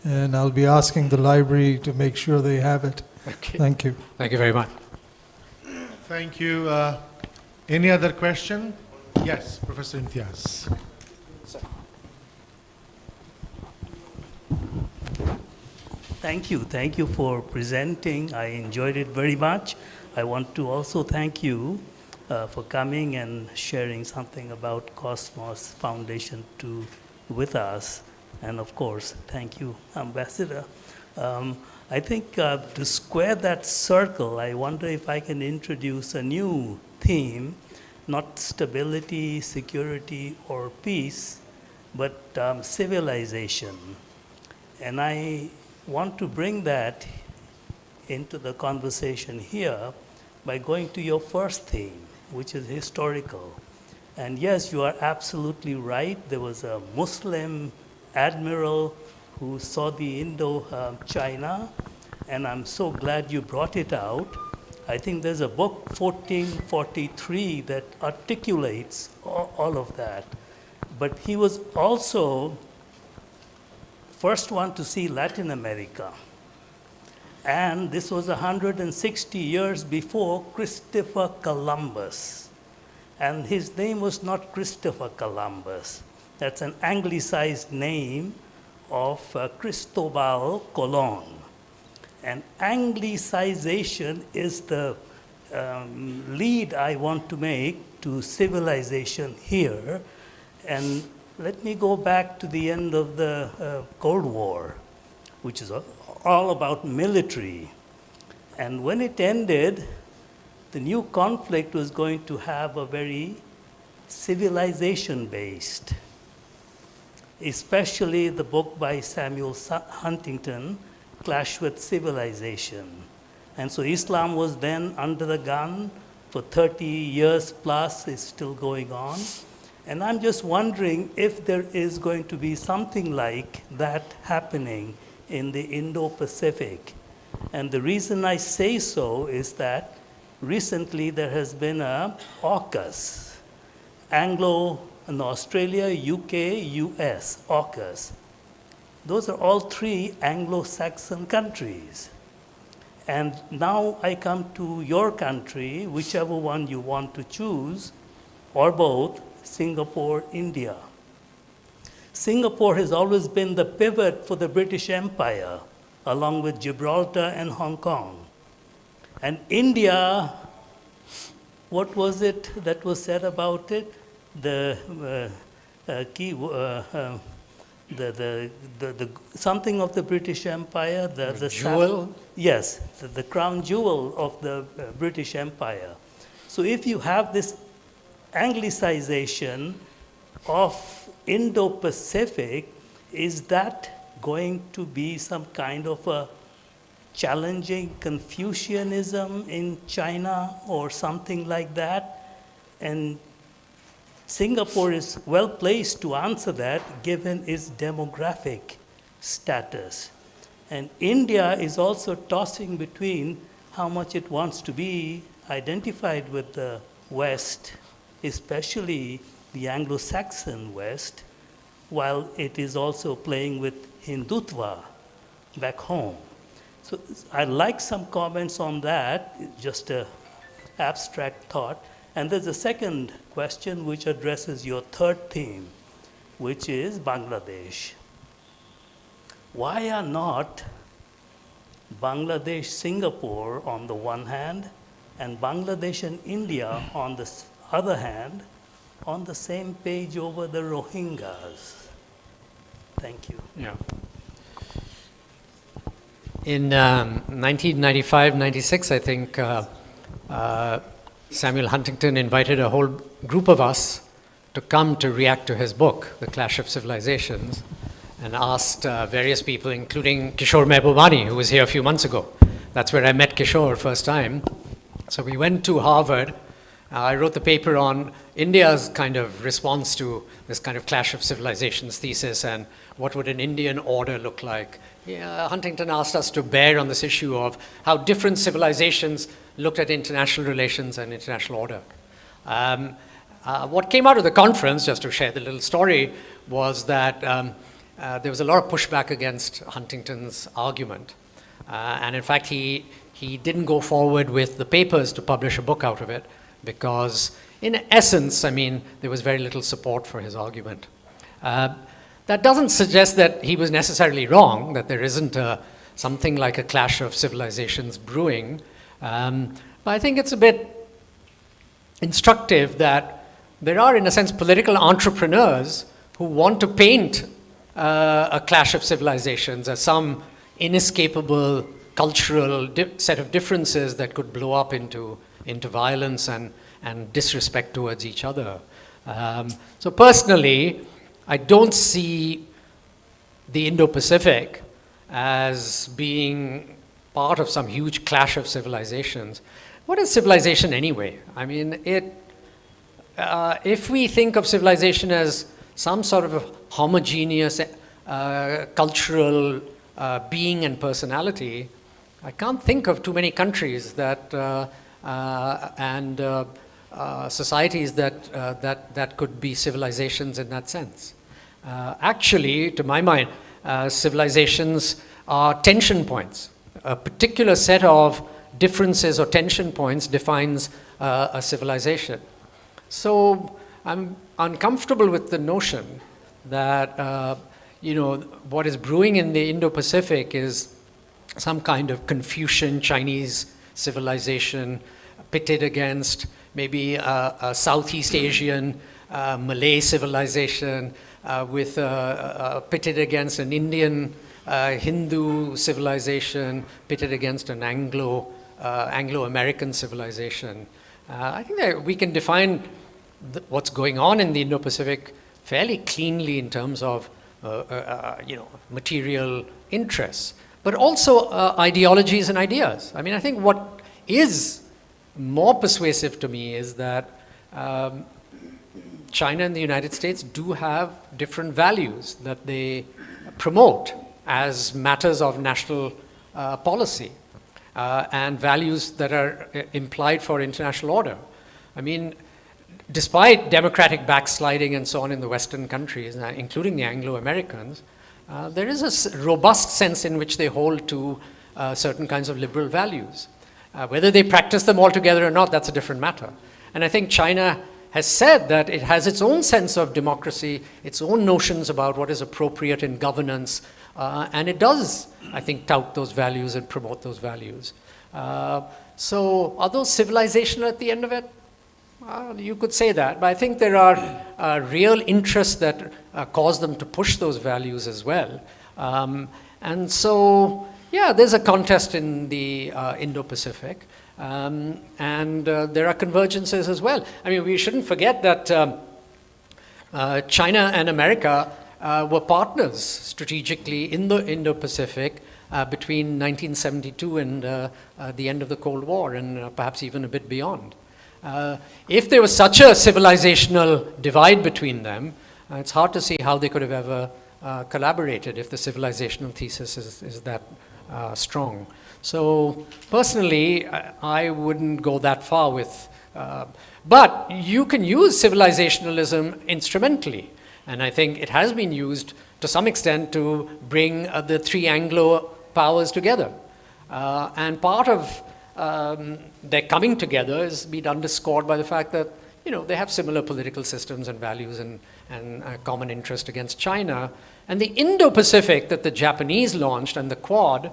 Speaker 5: and I'll be asking the library to make sure they have it.
Speaker 1: Okay.
Speaker 5: Thank you.
Speaker 1: Thank you very much.
Speaker 2: Thank you. Any other question? Yes, Professor Imtiaz.
Speaker 6: Thank you for presenting. I enjoyed it very much. I want to also thank you for coming and sharing something about Cosmos Foundation with us. And of course, thank you, Ambassador. I think to square that circle, I wonder if I can introduce a new theme, not stability, security, or peace, but civilization. And I want to bring that into the conversation here by going to your first theme, which is historical. And yes, you are absolutely right. There was a Muslim admiral who saw the Indo-China, and I'm so glad you brought it out. I think there's a book, 1443, that articulates all of that. But he was also first one to see Latin America. And this was 160 years before Christopher Columbus. And his name was not Christopher Columbus. That's an anglicized name of Cristobal Colon. And anglicization is the lead I want to make to civilization here. And let me go back to the end of the Cold War, which is all about military. And when it ended, the new conflict was going to have a very civilization-based, especially the book by Samuel Huntington, Clash with Civilization. And so Islam was then under the gun for 30 years plus, it's still going on. And I'm just wondering if there is going to be something like that happening in the Indo-Pacific. And the reason I say so is that recently there has been a AUKUS, in Australia, UK, US, AUKUS. Those are all three Anglo-Saxon countries. And now I come to your country, whichever one you want to choose, or both, Singapore, India. Singapore has always been the pivot for the British Empire, along with Gibraltar and Hong Kong. And India, what was it that was said about it? Something of the British Empire, the
Speaker 1: jewel?
Speaker 6: Yes, the crown jewel of the British Empire. So if you have this Anglicization of Indo-Pacific, is that going to be some kind of a challenging Confucianism in China or something like that? And Singapore is well placed to answer that given its demographic status. And India is also tossing between how much it wants to be identified with the West, especially the Anglo-Saxon West, while it is also playing with Hindutva back home. So I'd like some comments on that, just an abstract thought. And there's a second question which addresses your third theme, which is Bangladesh. Why are not Bangladesh, Singapore on the one hand, and Bangladesh and India on the other hand, on the same page over the Rohingyas? Thank you.
Speaker 1: Yeah. In 1995-96, I think, Samuel Huntington invited a whole group of us to come to react to his book, The Clash of Civilizations, and asked various people, including Kishore Mehbubani, who was here a few months ago. That's where I met Kishore first time. So we went to Harvard. I wrote the paper on India's kind of response to this kind of clash of civilizations thesis and what would an Indian order look like. Yeah, Huntington asked us to bear on this issue of how different civilizations looked at international relations and international order. What came out of the conference, just to share the little story, was that there was a lot of pushback against Huntington's argument. And in fact, he didn't go forward with the papers to publish a book out of it because, in essence, I mean, there was very little support for his argument. That doesn't suggest that he was necessarily wrong, that there isn't something like a clash of civilizations brewing. But I think it's a bit instructive that there are, in a sense, political entrepreneurs who want to paint a clash of civilizations as some inescapable cultural set of differences that could blow up into violence and disrespect towards each other. So personally, I don't see the Indo-Pacific as being part of some huge clash of civilizations. What is civilization anyway? I mean, if we think of civilization as some sort of a homogeneous cultural being and personality, I can't think of too many countries that and societies that could be civilizations in that sense. Actually, to my mind, civilizations are tension points. A particular set of differences or tension points defines a civilization. So I'm uncomfortable with the notion that what is brewing in the Indo-Pacific is some kind of Confucian Chinese civilization pitted against maybe a Southeast Asian Malay civilization pitted against an Indian Hindu civilization, pitted against an Anglo-American civilization. I think that we can define what's going on in the Indo-Pacific fairly cleanly in terms of material interests, but also ideologies and ideas. I mean, I think what is more persuasive to me is that China and the United States do have different values that they promote as matters of national policy and values that are implied for international order. I mean, despite democratic backsliding and so on in the Western countries, including the Anglo-Americans, there is a robust sense in which they hold to certain kinds of liberal values. Whether they practice them altogether or not, that's a different matter. And I think China has said that it has its own sense of democracy, its own notions about what is appropriate in governance, and it does, I think, tout those values and promote those values. So are those civilizational at the end of it? You could say that, but I think there are real interests that cause them to push those values as well. And so, yeah, there's a contest in the Indo-Pacific, and there are convergences as well. I mean, we shouldn't forget that China and America were partners strategically in the Indo-Pacific between 1972 and the end of the Cold War, and perhaps even a bit beyond. If there was such a civilizational divide between them, it's hard to see how they could have ever collaborated if the civilizational thesis is that strong. So personally, I wouldn't go that far with, but you can use civilizationalism instrumentally. And I think it has been used to some extent to bring the three Anglo powers together. And part of their coming together is been underscored by the fact that they have similar political systems and values and a common interest against China. And the Indo-Pacific that the Japanese launched and the Quad,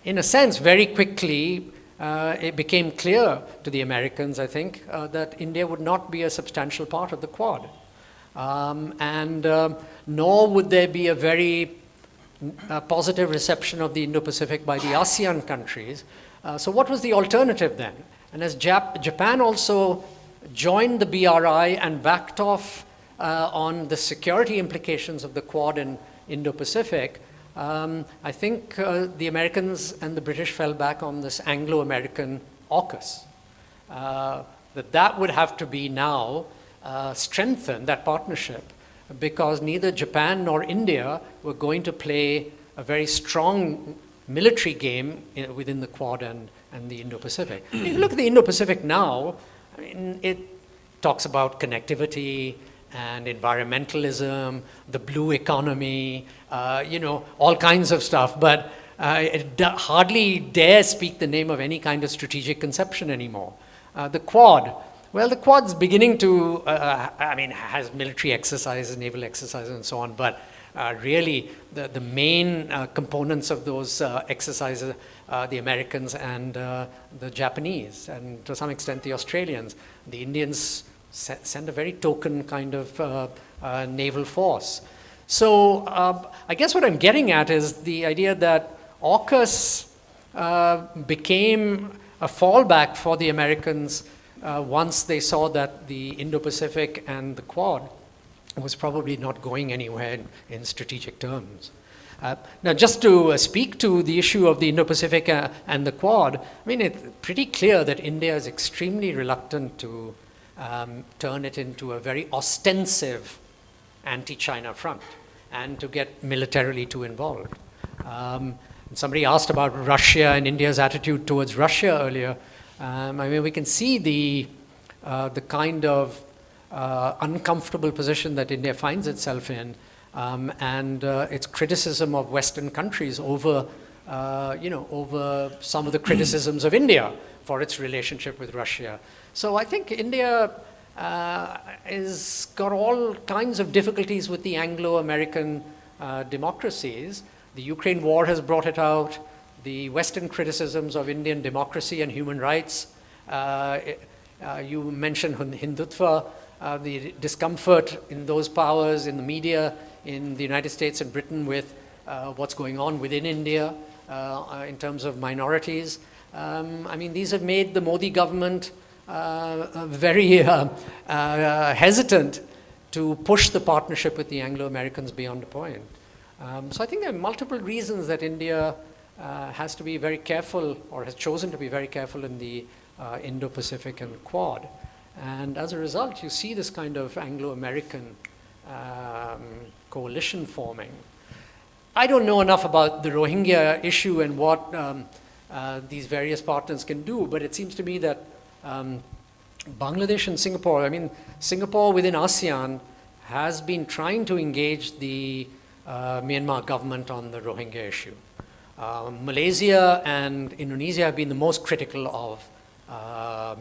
Speaker 1: in a sense, very quickly, it became clear to the Americans, I think, that India would not be a substantial part of the Quad. Nor would there be a very positive reception of the Indo-Pacific by the ASEAN countries. So what was the alternative then? And as Japan also joined the BRI and backed off on the security implications of the Quad and Indo-Pacific, I think the Americans and the British fell back on this Anglo-American AUKUS. That would have to be now strengthened, that partnership, because neither Japan nor India were going to play a very strong military game within the Quad and the Indo-Pacific. If you look at the Indo-Pacific now, I mean, it talks about connectivity and environmentalism, the blue economy, all kinds of stuff, but it hardly dares speak the name of any kind of strategic conception anymore. The Quad, well, the Quad's beginning to, has military exercises, naval exercises and so on, but really the main components of those exercises are the Americans and the Japanese, and to some extent the Australians. The Indians send a very token kind of naval force. So I guess what I'm getting at is the idea that AUKUS became a fallback for the Americans once they saw that the Indo-Pacific and the Quad was probably not going anywhere in strategic terms. Now, just to speak to the issue of the Indo-Pacific and the Quad, I mean, it's pretty clear that India is extremely reluctant to turn it into a very ostensive anti-China front. and to get militarily too involved. Somebody asked about Russia and India's attitude towards Russia earlier. I mean, we can see the kind of uncomfortable position that India finds itself in, and its criticism of Western countries over, over some of the criticisms of India for its relationship with Russia. So I think India is got all kinds of difficulties with the Anglo-American democracies. The Ukraine war has brought it out. The Western criticisms of Indian democracy and human rights. You mentioned Hindutva, the discomfort in those powers, in the media, in the United States and Britain with what's going on within India in terms of minorities. I mean, these have made the Modi government very hesitant to push the partnership with the Anglo-Americans beyond a point. So I think there are multiple reasons that India has to be very careful, or has chosen to be very careful in the Indo-Pacific and Quad. And as a result, you see this kind of Anglo-American coalition forming. I don't know enough about the Rohingya issue and what these various partners can do, but it seems to me that Bangladesh and Singapore, I mean, Singapore within ASEAN has been trying to engage the Myanmar government on the Rohingya issue. Malaysia and Indonesia have been the most critical of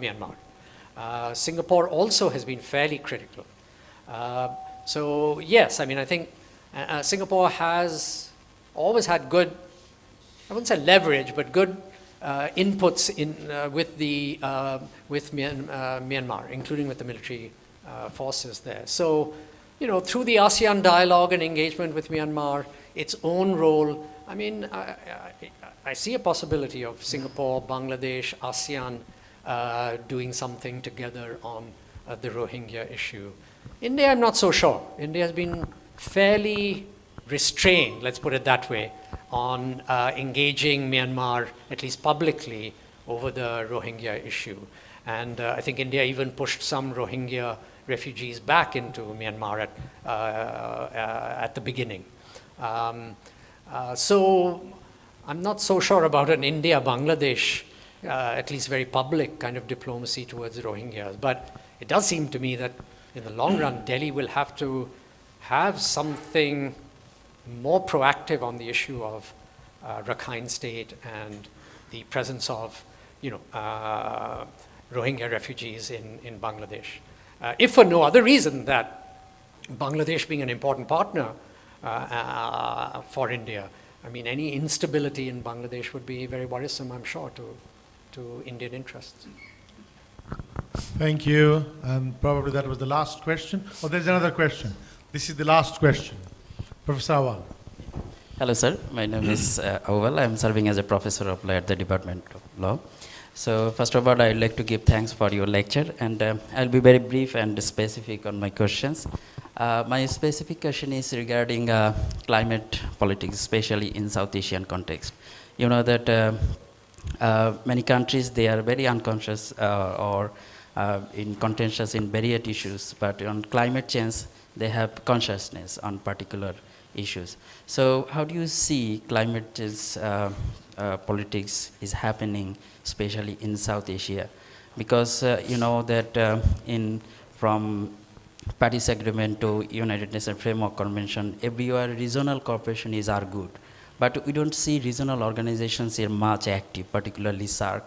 Speaker 1: Myanmar. Singapore also has been fairly critical. So yes, I mean, I think Singapore has always had good, I wouldn't say leverage, but good inputs in, with Myanmar, including with the military forces there. So, you know, through the ASEAN dialogue and engagement with Myanmar, its own role, I mean, I see a possibility of Singapore, Bangladesh, ASEAN doing something together on the Rohingya issue. India, I'm not so sure. India has been fairly restrained, let's put it that way, on engaging Myanmar, at least publicly, over the Rohingya issue. And I think India even pushed some Rohingya refugees back into Myanmar at the beginning. So I'm not so sure about an India-Bangladesh, at least very public kind of diplomacy towards Rohingyas. But it does seem to me that in the long run, Delhi will have to have something more proactive on the issue of Rakhine State and the presence of, you know, Rohingya refugees in Bangladesh. If for no other reason that Bangladesh being an important partner for India, I mean, any instability in Bangladesh would be very worrisome, I'm sure, to Indian interests.
Speaker 2: Thank you. And probably that was the last question. Oh, there's another question. This is the last question. Professor Awal.
Speaker 7: Hello, sir. My name is Awal. I'm serving as a professor of law at the Department of Law. So first of all, I'd like to give thanks for your lecture, and I'll be very brief and specific on my questions. My specific question is regarding climate politics, especially in South Asian context. You know that many countries, they are very unconscious or in contentious in various issues, but on climate change, they have consciousness on particular issues. So how do you see climate politics is happening, especially in South Asia? Because you know that from Paris Agreement to United Nations Framework Convention, everywhere regional cooperation is are good. But we don't see regional organizations here much active, particularly SAARC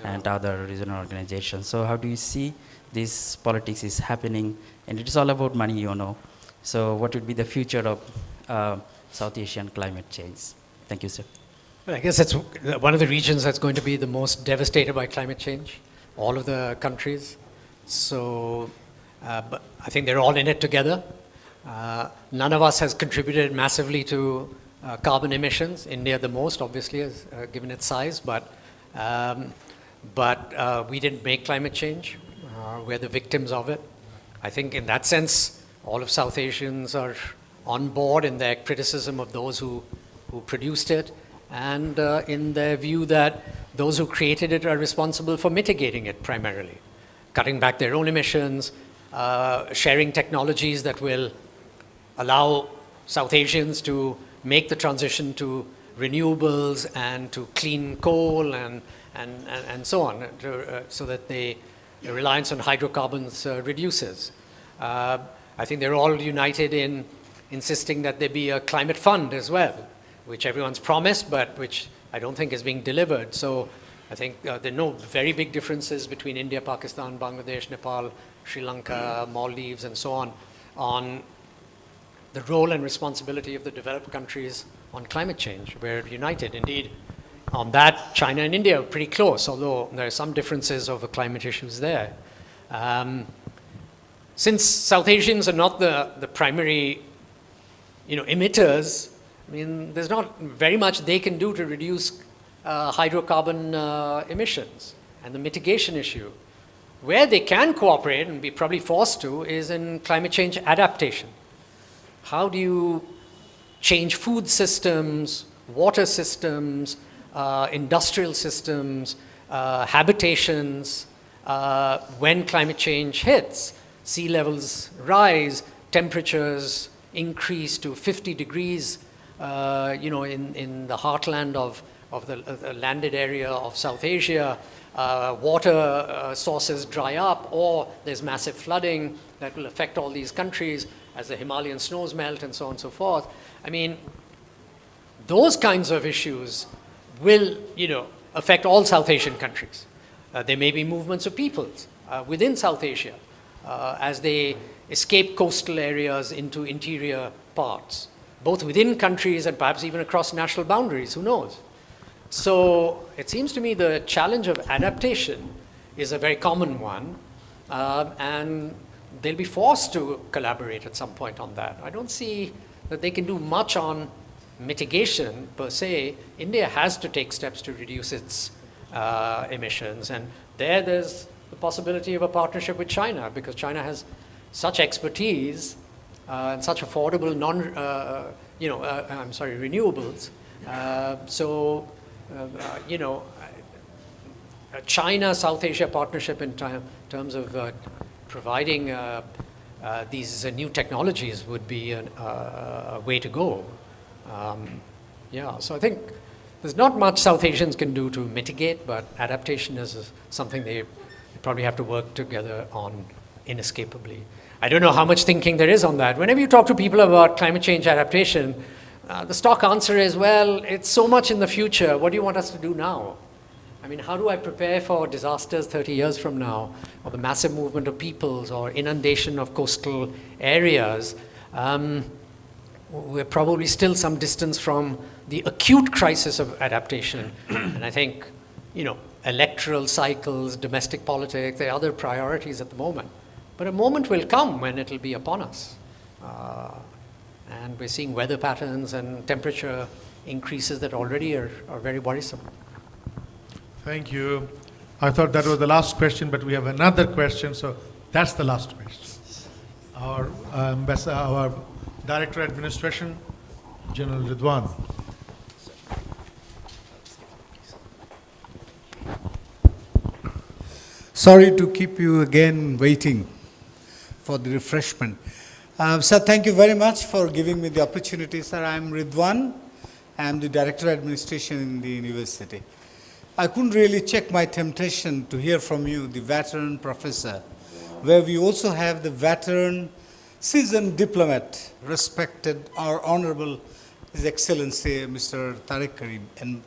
Speaker 7: and other regional organizations. So how do you see this politics is happening? And it is all about money, you know. So what would be the future of South Asian climate change? Thank you, sir.
Speaker 1: Well, I guess it's one of the regions that's going to be the most devastated by climate change, all of the countries. So but I think they're all in it together. None of us has contributed massively to carbon emissions. India the most, obviously, has given its size, but we didn't make climate change. We're the victims of it. I think in that sense, all of South Asians are on board in their criticism of those who produced it, and in their view that those who created it are responsible for mitigating it primarily, cutting back their own emissions, sharing technologies that will allow South Asians to make the transition to renewables and to clean coal and so on, so that the reliance on hydrocarbons reduces. I think they're all united in insisting that there be a climate fund as well, which everyone's promised, but which I don't think is being delivered. So I think there are no very big differences between India, Pakistan, Bangladesh, Nepal, Sri Lanka, Maldives, and so on the role and responsibility of the developed countries on climate change. We're united. Indeed, on that, China and India are pretty close, although there are some differences over climate issues there. Since South Asians are not the primary emitters, I mean, there's not very much they can do to reduce hydrocarbon emissions and the mitigation issue. Where they can cooperate and be probably forced to is in climate change adaptation. How do you change food systems, water systems, industrial systems, habitations, when climate change hits? Sea levels rise, temperatures increase to 50 degrees, in the heartland of the landed area of South Asia. Water sources dry up, or there's massive flooding that will affect all these countries as the Himalayan snows melt and so on and so forth. I mean, those kinds of issues will, affect all South Asian countries. There may be movements of peoples within South Asia as they escape coastal areas into interior parts, both within countries and perhaps even across national boundaries, who knows? So it seems to me the challenge of adaptation is a very common one, and they'll be forced to collaborate at some point on that. I don't see that they can do much on mitigation per se. India has to take steps to reduce its emissions, and there's the possibility of a partnership with China, because China has such expertise and such affordable renewables. China-South Asia partnership in terms of providing these new technologies would be a way to go. So I think there's not much South Asians can do to mitigate, but adaptation is something they probably have to work together on inescapably. I don't know how much thinking there is on that. Whenever you talk to people about climate change adaptation, the stock answer is, well, it's so much in the future. What do you want us to do now? I mean, how do I prepare for disasters 30 years from now, or the massive movement of peoples, or inundation of coastal areas? We're probably still some distance from the acute crisis of adaptation. And I think, electoral cycles, domestic politics, there are other priorities at the moment. But a moment will come when it'll be upon us. And we're seeing weather patterns and temperature increases that already are very worrisome.
Speaker 2: Thank you. I thought that was the last question, but we have another question, so that's the last question. Our our Director Administration, General Ridwan.
Speaker 8: Sorry to keep you again waiting for the refreshment. Sir, thank you very much for giving me the opportunity. Sir, I'm Ridwan. I'm the Director Administration in the university. I couldn't really check my temptation to hear from you, the veteran professor, where we also have the veteran seasoned diplomat, respected our Honorable His Excellency Mr. Tariq Karim and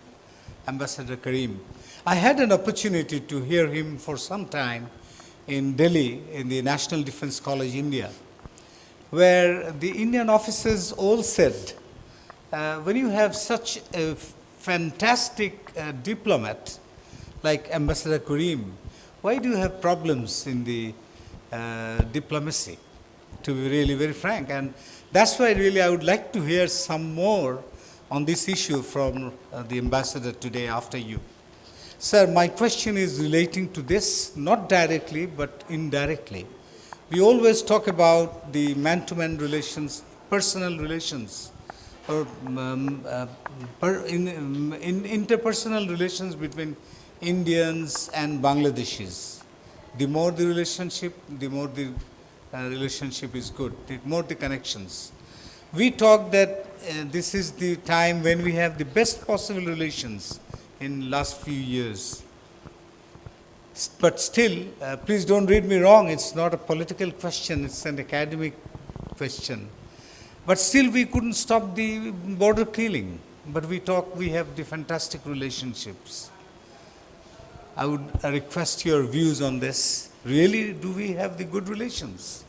Speaker 8: Ambassador Karim. I had an opportunity to hear him for some time in Delhi in the National Defense College, India, where the Indian officers all said, when you have such a fantastic diplomat like Ambassador Karim, why do you have problems in the diplomacy? To be really very frank, and that's why really I would like to hear some more on this issue from the ambassador today after you. Sir, my question is relating to this, not directly but indirectly. We always talk about the man-to-man relations, personal relations, or interpersonal relations between Indians and Bangladeshis. The more the relationship, the more the relationship is good, the more the connections. We talked that this is the time when we have the best possible relations in last few years. But still, please don't read me wrong, it's not a political question, it's an academic question. But still we couldn't stop the border killing. But we have the fantastic relationships. I would request your views on this. Really, do we have the good relations?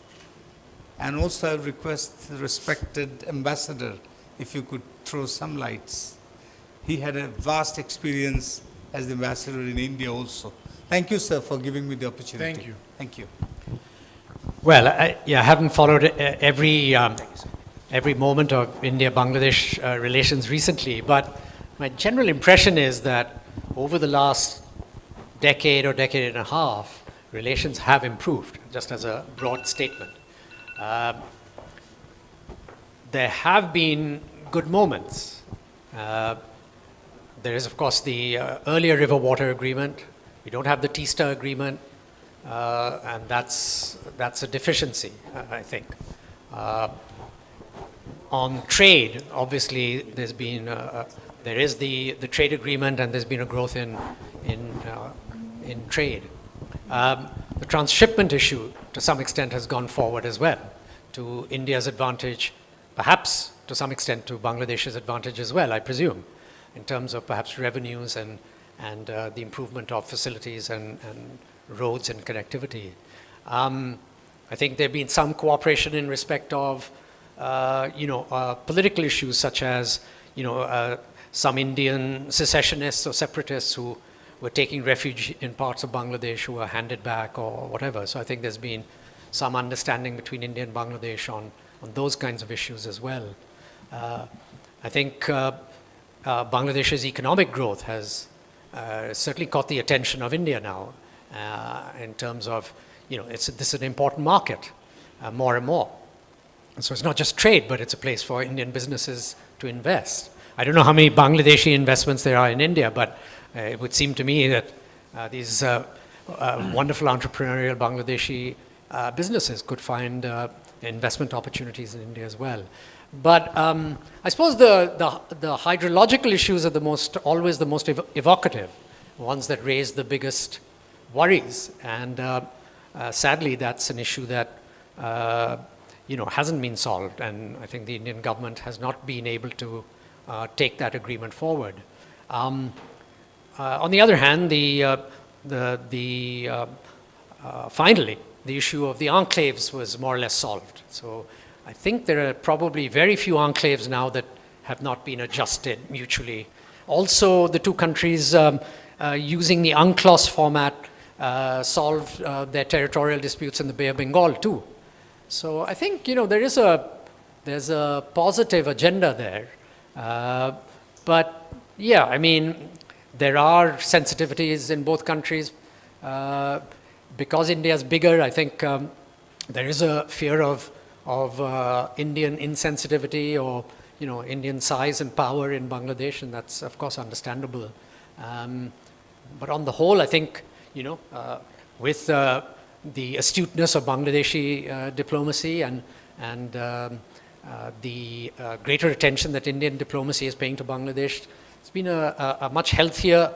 Speaker 8: And also I would request the respected ambassador, if you could throw some lights. He had a vast experience as the ambassador in India also. Thank you, sir, for giving me the opportunity.
Speaker 2: Thank you.
Speaker 8: Thank you.
Speaker 1: Well, I haven't followed every moment of India-Bangladesh relations recently, but my general impression is that over the last decade or decade and a half, relations have improved, just as a broad statement. There have been good moments. There is, of course, the earlier river water agreement. We don't have the Teesta agreement, and that's a deficiency, I think. On trade, obviously, there is the trade agreement, and there's been a growth in trade. The transshipment issue, to some extent, has gone forward as well, to India's advantage, perhaps to some extent to Bangladesh's advantage as well, I presume, in terms of perhaps revenues and the improvement of facilities and roads and connectivity. I think there have been some cooperation in respect of political issues such as some Indian secessionists or separatists who were taking refuge in parts of Bangladesh who were handed back or whatever. So I think there's been some understanding between India and Bangladesh on those kinds of issues as well. I think Bangladesh's economic growth has certainly caught the attention of India now in terms of, this is an important market more and more. And so it's not just trade, but it's a place for Indian businesses to invest. I don't know how many Bangladeshi investments there are in India, but it would seem to me that these wonderful entrepreneurial Bangladeshi businesses could find investment opportunities in India as well. But I suppose the hydrological issues are always the most evocative, ones that raise the biggest worries. And sadly, that's an issue that hasn't been solved, and I think the Indian government has not been able to take that agreement forward. On the other hand, finally, the issue of the enclaves was more or less solved. So I think there are probably very few enclaves now that have not been adjusted mutually. Also, the two countries using the UNCLOS format solved their territorial disputes in the Bay of Bengal too. So I think there's a positive agenda there, but yeah, I mean there are sensitivities in both countries because India is bigger. I think there is a fear of Indian insensitivity or Indian size and power in Bangladesh, and that's of course understandable. But on the whole, I think with the astuteness of Bangladeshi diplomacy and the greater attention that Indian diplomacy is paying to Bangladesh, it's been a much healthier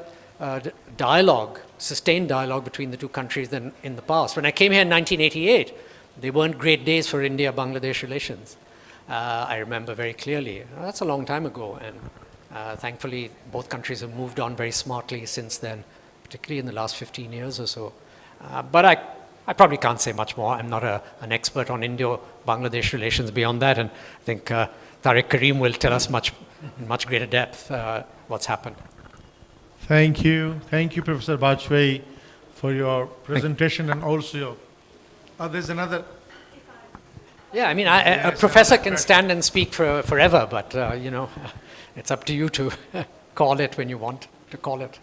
Speaker 1: dialogue, sustained dialogue between the two countries than in the past. When I came here in 1988, they weren't great days for India-Bangladesh relations. I remember very clearly. That's a long time ago, and thankfully both countries have moved on very smartly since then, particularly in the last 15 years or so. But I probably can't say much more. I'm not an expert on Indo-Bangladesh relations beyond that, and I think Tariq Karim will tell us in much greater depth what's happened.
Speaker 2: Thank you. Thank you, Professor Bajpayee, for your presentation and also your... Oh, there's another...
Speaker 1: Yeah, I mean, a professor can stand and speak forever, but, it's up to you to call it when you want to call it.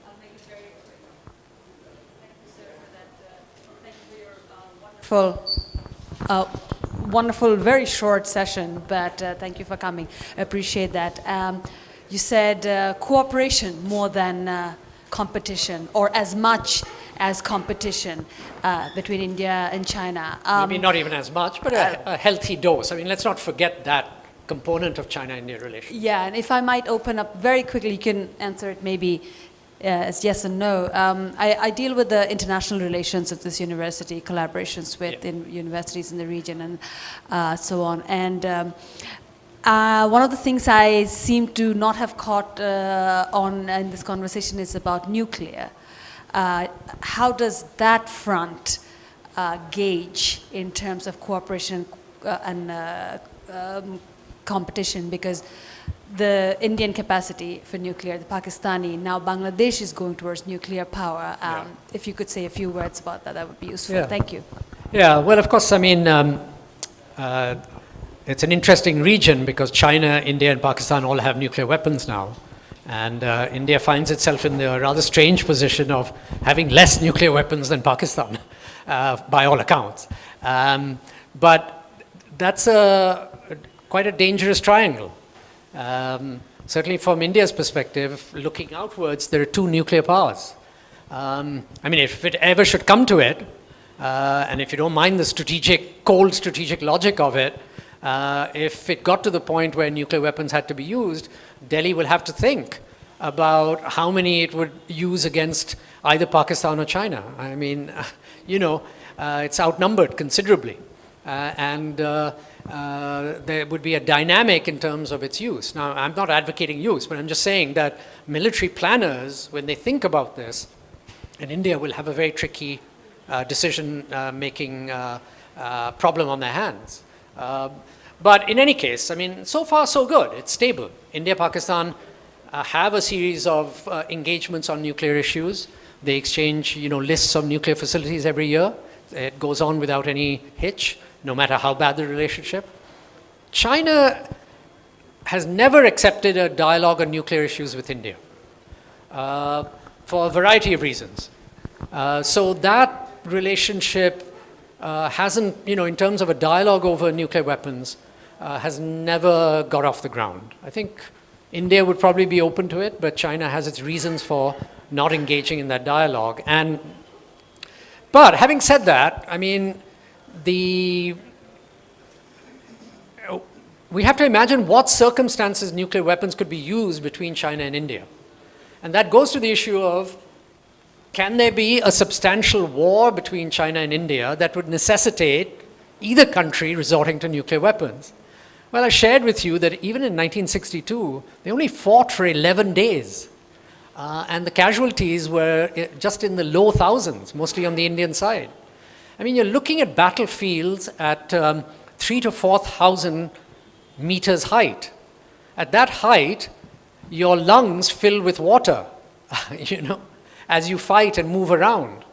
Speaker 9: I'll make it very quick. Thank you, sir, for that. Thank you for your wonderful, very short session, but thank you for coming. I appreciate that. You said cooperation more than competition, or as much as competition between India and China.
Speaker 1: Maybe not even as much, but a healthy dose. I mean, let's not forget that component of China-India relations.
Speaker 9: Yeah, and if I might open up very quickly, you can answer it maybe as yes and no. I deal with the international relations of this university, collaborations with universities in the region and so on. And one of the things I seem to not have caught on in this conversation is about nuclear. How does that front gauge in terms of cooperation and competition? Because the Indian capacity for nuclear, the Pakistani, now Bangladesh is going towards nuclear power. If you could say a few words about that, that would be useful.
Speaker 1: Yeah.
Speaker 9: Thank you.
Speaker 1: Yeah, well, of course, I mean, it's an interesting region because China, India, and Pakistan all have nuclear weapons now. And India finds itself in the rather strange position of having less nuclear weapons than Pakistan, by all accounts. But that's quite a dangerous triangle. Certainly from India's perspective, looking outwards, there are two nuclear powers. I mean, if it ever should come to it, and if you don't mind the cold strategic logic of it, if it got to the point where nuclear weapons had to be used, Delhi will have to think about how many it would use against either Pakistan or China. I mean, it's outnumbered considerably. And there would be a dynamic in terms of its use. Now, I'm not advocating use, but I'm just saying that military planners, when they think about this, and India will have a very tricky decision-making problem on their hands. But in any case, I mean, so far so good. It's stable. India, Pakistan have a series of engagements on nuclear issues. They exchange, lists of nuclear facilities every year. It goes on without any hitch, no matter how bad the relationship. China has never accepted a dialogue on nuclear issues with India for a variety of reasons. So that relationship hasn't, in terms of a dialogue over nuclear weapons, has never got off the ground. I think India would probably be open to it, but China has its reasons for not engaging in that dialogue. But having said that, I mean, we have to imagine what circumstances nuclear weapons could be used between China and India. And that goes to the issue of, can there be a substantial war between China and India that would necessitate either country resorting to nuclear weapons? Well, I shared with you that even in 1962, they only fought for 11 days. And the casualties were just in the low thousands, mostly on the Indian side. I mean, you're looking at battlefields at 3,000 to 4,000 meters height. At that height, your lungs fill with water, as you fight and move around.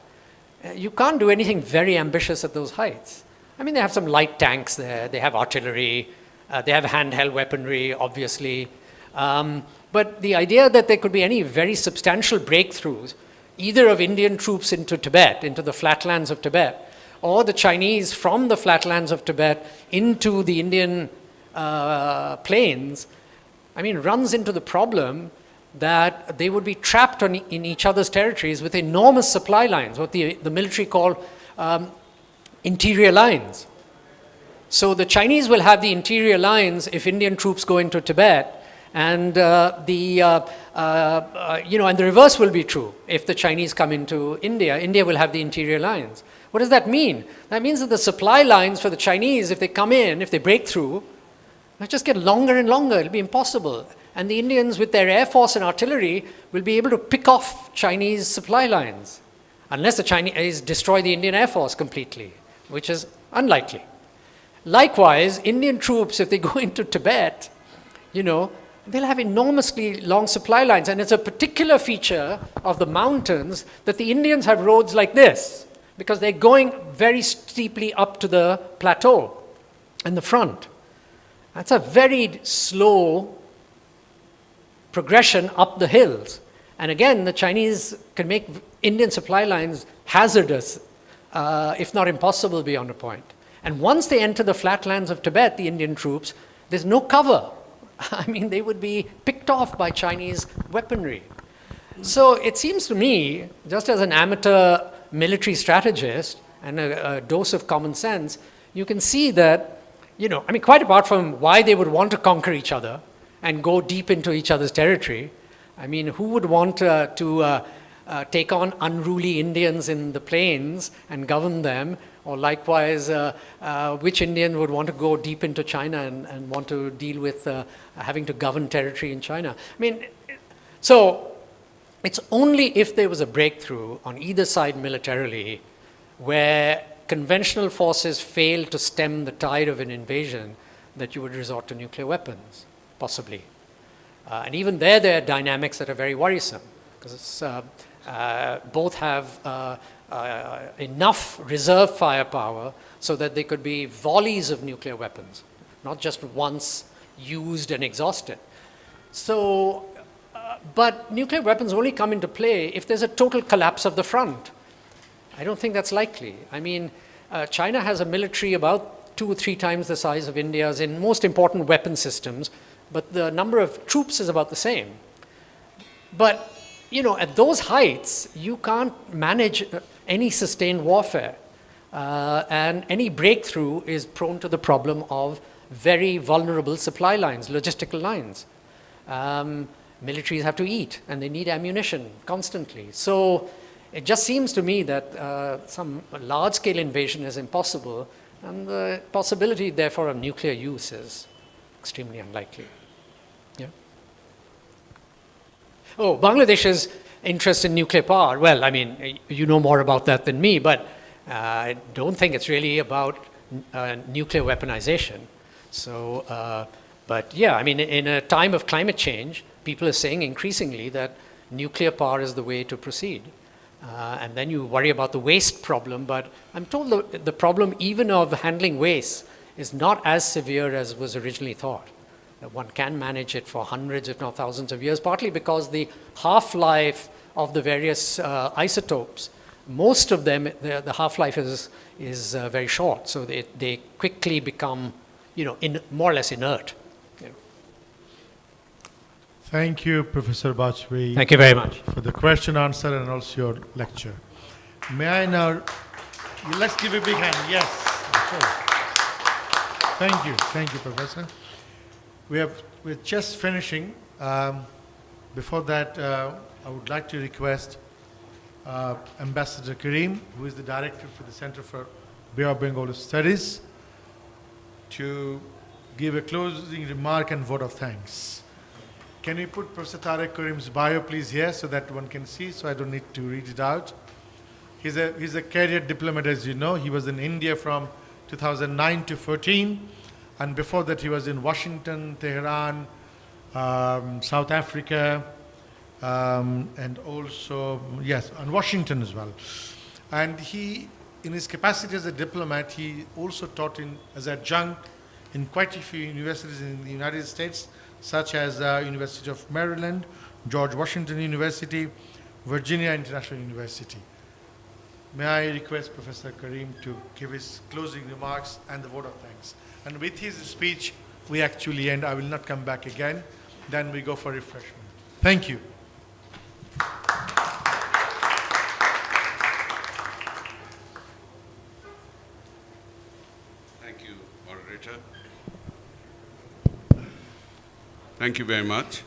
Speaker 1: You can't do anything very ambitious at those heights. I mean, they have some light tanks there, they have artillery, they have handheld weaponry, obviously. But the idea that there could be any very substantial breakthroughs, either of Indian troops into Tibet, into the flatlands of Tibet, or the Chinese from the flatlands of Tibet into the Indian plains, I mean, runs into the problem that they would be trapped in each other's territories with enormous supply lines, what the military call interior lines. So the Chinese will have the interior lines if Indian troops go into Tibet, and and the reverse will be true. If the Chinese come into India, India will have the interior lines. What does that mean? That means that the supply lines for the Chinese, if they come in, if they break through, they'll just get longer and longer. It'll be impossible. And the Indians, with their air force and artillery, will be able to pick off Chinese supply lines, unless the Chinese destroy the Indian air force completely, which is unlikely. Likewise, Indian troops, if they go into Tibet, they'll have enormously long supply lines. And it's a particular feature of the mountains that the Indians have roads like this, because they're going very steeply up to the plateau in the front. That's a very slow progression up the hills. And again, the Chinese can make Indian supply lines hazardous, if not impossible beyond a point. And once they enter the flatlands of Tibet, the Indian troops, there's no cover. I mean, they would be picked off by Chinese weaponry. So it seems to me, just as an amateur military strategist and a dose of common sense, you can see that, I mean, quite apart from why they would want to conquer each other and go deep into each other's territory, I mean, who would want to take on unruly Indians in the plains and govern them? Or likewise, which Indian would want to go deep into China and want to deal with having to govern territory in China? I mean, so it's only if there was a breakthrough on either side militarily where conventional forces fail to stem the tide of an invasion that you would resort to nuclear weapons, possibly. And even there are dynamics that are very worrisome, because both have enough reserve firepower so that there could be volleys of nuclear weapons, not just once used and exhausted. So, but nuclear weapons only come into play if there's a total collapse of the front. I don't think that's likely. I mean, China has a military about 2 or 3 times the size of India's in most important weapon systems, but the number of troops is about the same. But, at those heights, you can't manage any sustained warfare. And any breakthrough is prone to the problem of very vulnerable supply lines, logistical lines. Militaries have to eat, and they need ammunition constantly. So it just seems to me that some large-scale invasion is impossible, and the possibility, therefore, of nuclear use is extremely unlikely. Yeah. Oh, Bangladesh's interest in nuclear power. Well, I mean, you know more about that than me, but I don't think it's really about nuclear weaponization. So, but yeah, I mean, in a time of climate change, people are saying increasingly that nuclear power is the way to proceed. And then you worry about the waste problem, but I'm told the problem even of handling waste is not as severe as was originally thought. That one can manage it for hundreds, if not thousands of years, partly because the half-life of the various isotopes, most of them, the half-life is very short, so they quickly become, more or less inert.
Speaker 2: Thank you, Professor Bajpayee.
Speaker 1: Thank you very much.
Speaker 2: For the question, answer, and also your lecture. May I now, let's give a big hand, yes. Thank you, Professor. We're just finishing. Before that, I would like to request Ambassador Karim, who is the director for the Center for Bay of Bengal Studies, to give a closing remark and vote of thanks. Can we put Professor Tariq Karim's bio, please, here so that one can see, so I don't need to read it out. He's a career diplomat, as you know. He was in India from 2009 to 14, and before that he was in Washington, Tehran, South Africa, and also, yes, and Washington as well. And he, in his capacity as a diplomat, he also taught as adjunct in quite a few universities in the United States, such as University of Maryland, George Washington University, Virginia International University. May I request Professor Karim to give his closing remarks and the vote of thanks. And with his speech, we actually end. I will not come back again. Then we go for refreshment. Thank you.
Speaker 10: Thank you, moderator. Thank you very much.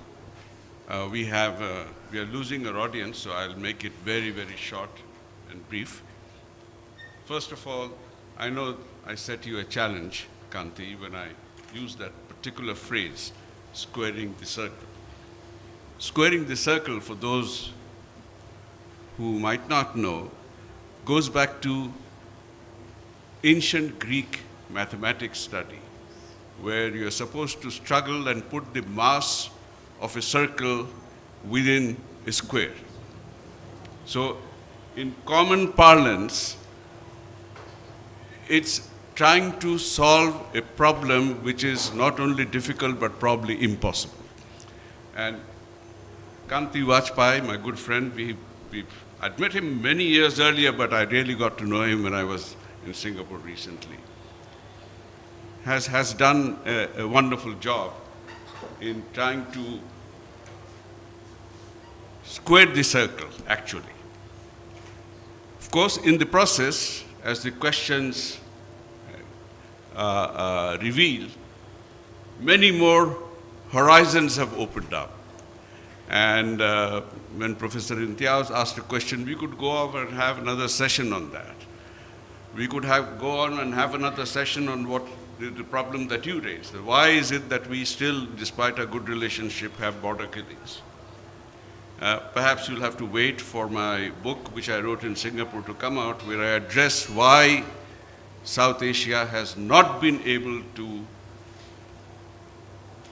Speaker 10: We are losing our audience, so I'll make it very, very short and brief. First of all, I know I set you a challenge, Kanti, when I used that particular phrase, squaring the circle. Squaring the circle, for those who might not know, goes back to ancient Greek mathematics study, where you're supposed to struggle and put the mass of a circle within a square. So in common parlance, it's trying to solve a problem which is not only difficult but probably impossible. And Kanti Vajpayee, my good friend, I'd met him many years earlier, but I really got to know him when I was in Singapore recently. Has done a wonderful job in trying to square the circle, actually. Of course, in the process, as the questions reveal, many more horizons have opened up. And when Professor Imtiaz asked a question, we could go over and have another session on that. We could go on and have another session on what the problem that you raised. Why is it that we still, despite a good relationship, have border killings? Perhaps you'll have to wait for my book, which I wrote in Singapore, to come out, where I address why South Asia has not been able to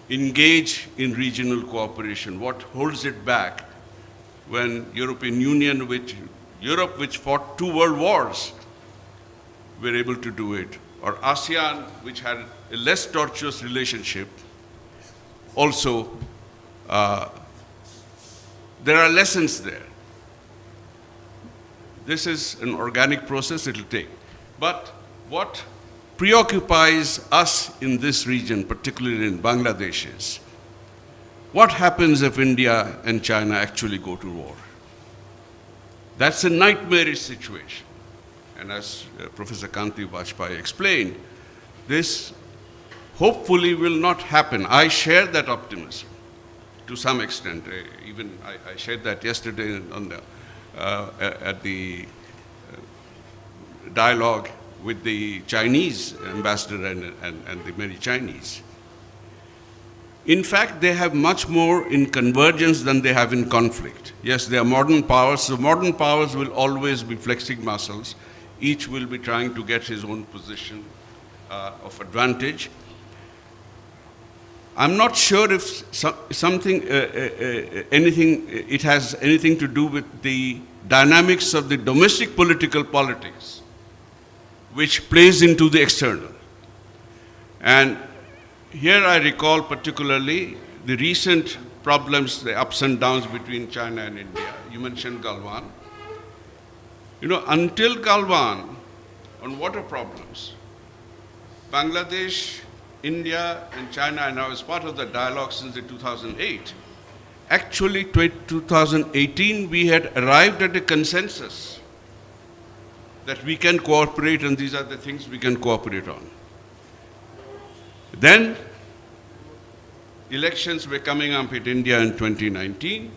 Speaker 10: engage in regional cooperation. What holds it back when European Union, Europe, which fought 2 world wars, were able to do it, or ASEAN, which had a less tortuous relationship, also, there are lessons there. This is an organic process, it'll take. But what preoccupies us in this region, particularly in Bangladesh, is what happens if India and China actually go to war? That's a nightmarish situation. And as Professor Kanti Vajpayee explained, this hopefully will not happen. I share that optimism to some extent. Even I shared that yesterday on at the dialogue with the Chinese ambassador and the many Chinese. In fact, they have much more in convergence than they have in conflict. Yes, they are modern powers, so modern powers will always be flexing muscles. Each will be trying to get his own position of advantage. I'm not sure if it has anything to do with the dynamics of the domestic politics, which plays into the external. And here I recall particularly the recent problems, the ups and downs between China and India. You mentioned Galwan. You know, until Galwan, on water problems, Bangladesh, India, and China, and I was part of the dialogue since the 2008. Actually, 2018, we had arrived at a consensus that we can cooperate, and these are the things we can cooperate on. Then, elections were coming up in India in 2019,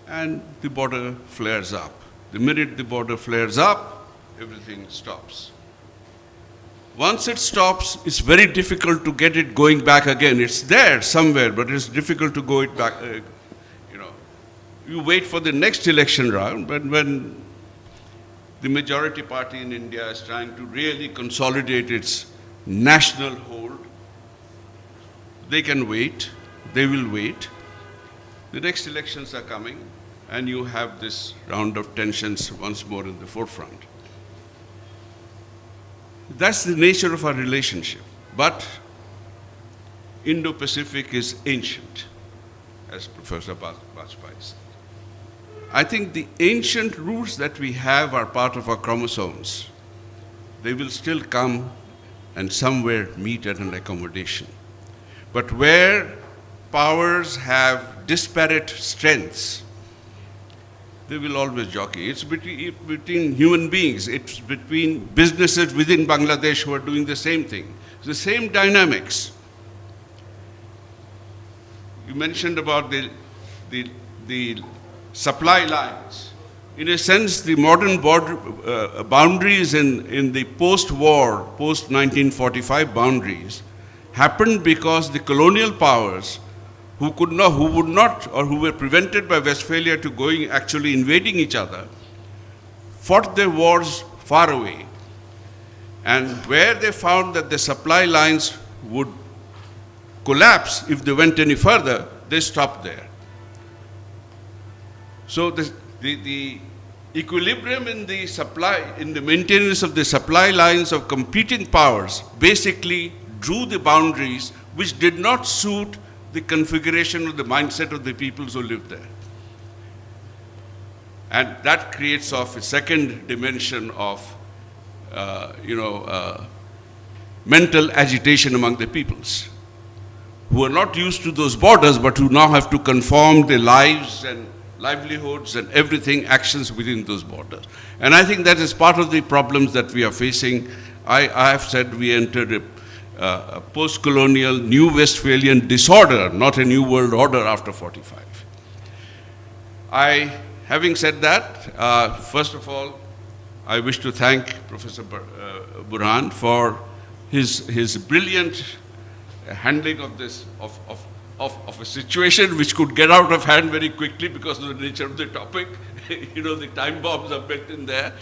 Speaker 10: and the border flares up. The minute the border flares up, everything stops. Once it stops, it's very difficult to get it going back again. It's there somewhere, but it's difficult to go it back. You wait for the next election round, but when the majority party in India is trying to really consolidate its national hold, they can wait, they will wait. The next elections are coming, and you have this round of tensions once more in the forefront. That's the nature of our relationship. But Indo-Pacific is ancient, as Professor Vajpayee said. I think the ancient roots that we have are part of our chromosomes. They will still come and somewhere meet at an accommodation. But where powers have disparate strengths, they will always jockey. It's between human beings. It's between businesses within Bangladesh who are doing the same thing. It's the same dynamics. You mentioned about the supply lines. In a sense, the modern border boundaries in the post-war, post-1945 boundaries happened because the colonial powers who would not, or who were prevented by Westphalia to going actually invading each other, fought their wars far away. And where they found that the supply lines would collapse if they went any further, they stopped there. So the equilibrium in the supply, in the maintenance of the supply lines of competing powers, basically drew the boundaries which did not suit the configuration of the mindset of the peoples who lived there. And that creates off a second dimension of, mental agitation among the peoples who are not used to those borders, but who now have to conform their lives and livelihoods and everything, actions within those borders. And I think that is part of the problems that we are facing. I have said we entered a post-colonial new Westphalian disorder, not a new world order after 45. Having said that, first of all, I wish to thank Professor Burhan for his brilliant handling of this, of a situation which could get out of hand very quickly because of the nature of the topic. You know, the time bombs are built in there.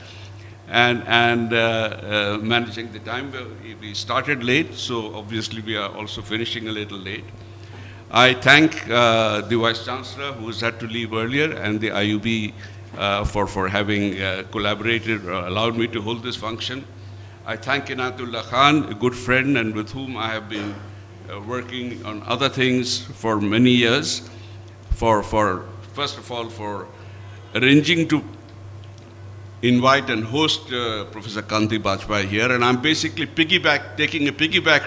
Speaker 10: And managing the time. We started late, so obviously we are also finishing a little late. I thank the Vice Chancellor, who has had to leave earlier, and the IUB for having collaborated or allowed me to hold this function. I thank Inayatullah Khan, a good friend, and with whom I have been working on other things for many years, first of all, for arranging to invite and host Professor Kanti Bajpai here, and I'm basically taking a piggyback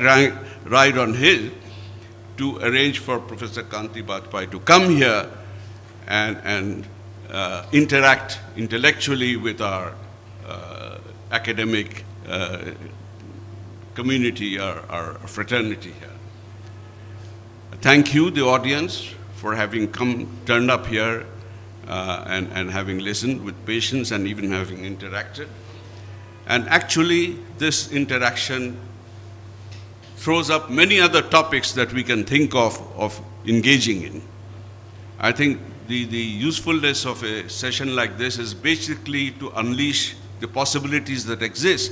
Speaker 10: ride on his to arrange for Professor Kanti Bajpai to come here and interact intellectually with our academic community, our fraternity here. Thank you, the audience, for having turned up here and having listened with patience and even having interacted. And actually, this interaction throws up many other topics that we can think of engaging in. I think the usefulness of a session like this is basically to unleash the possibilities that exist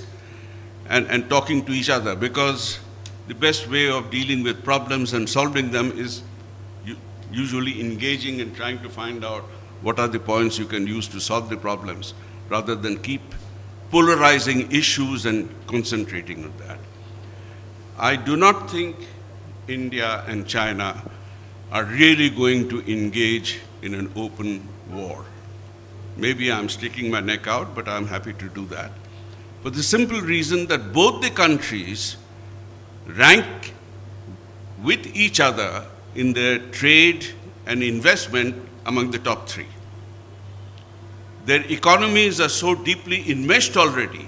Speaker 10: and talking to each other, because the best way of dealing with problems and solving them is usually engaging and trying to find out what are the points you can use to solve the problems, rather than keep polarizing issues and concentrating on that. I do not think India and China are really going to engage in an open war. Maybe I'm sticking my neck out, but I'm happy to do that. For the simple reason that both the countries rank with each other in their trade and investment among the top three. Their economies are so deeply enmeshed already.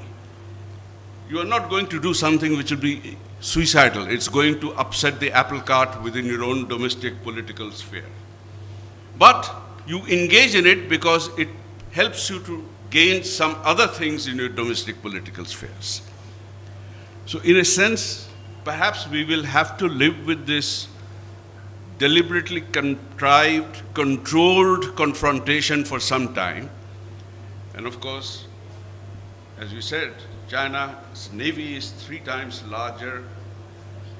Speaker 10: You are not going to do something which will be suicidal. It's going to upset the apple cart within your own domestic political sphere. But you engage in it because it helps you to gain some other things in your domestic political spheres. So in a sense, perhaps we will have to live with this deliberately contrived, controlled confrontation for some time. And of course, as you said, China's navy is 3 times larger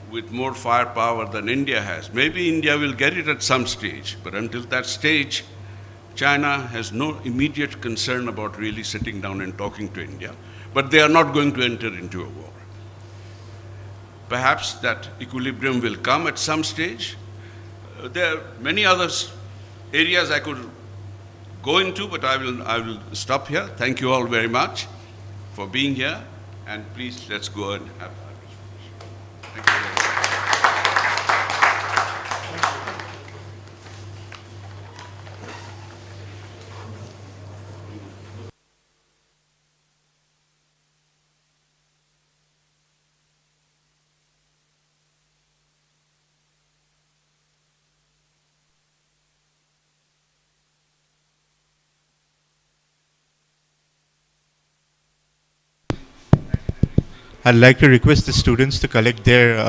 Speaker 10: with more firepower than India has. Maybe India will get it at some stage, but until that stage, China has no immediate concern about really sitting down and talking to India, but they are not going to enter into a war. Perhaps that equilibrium will come at some stage. There are many other areas I could go into, but I will stop here. Thank you all very much for being here, and please let's go and have a thank you very much.
Speaker 11: I'd like to request the students to collect their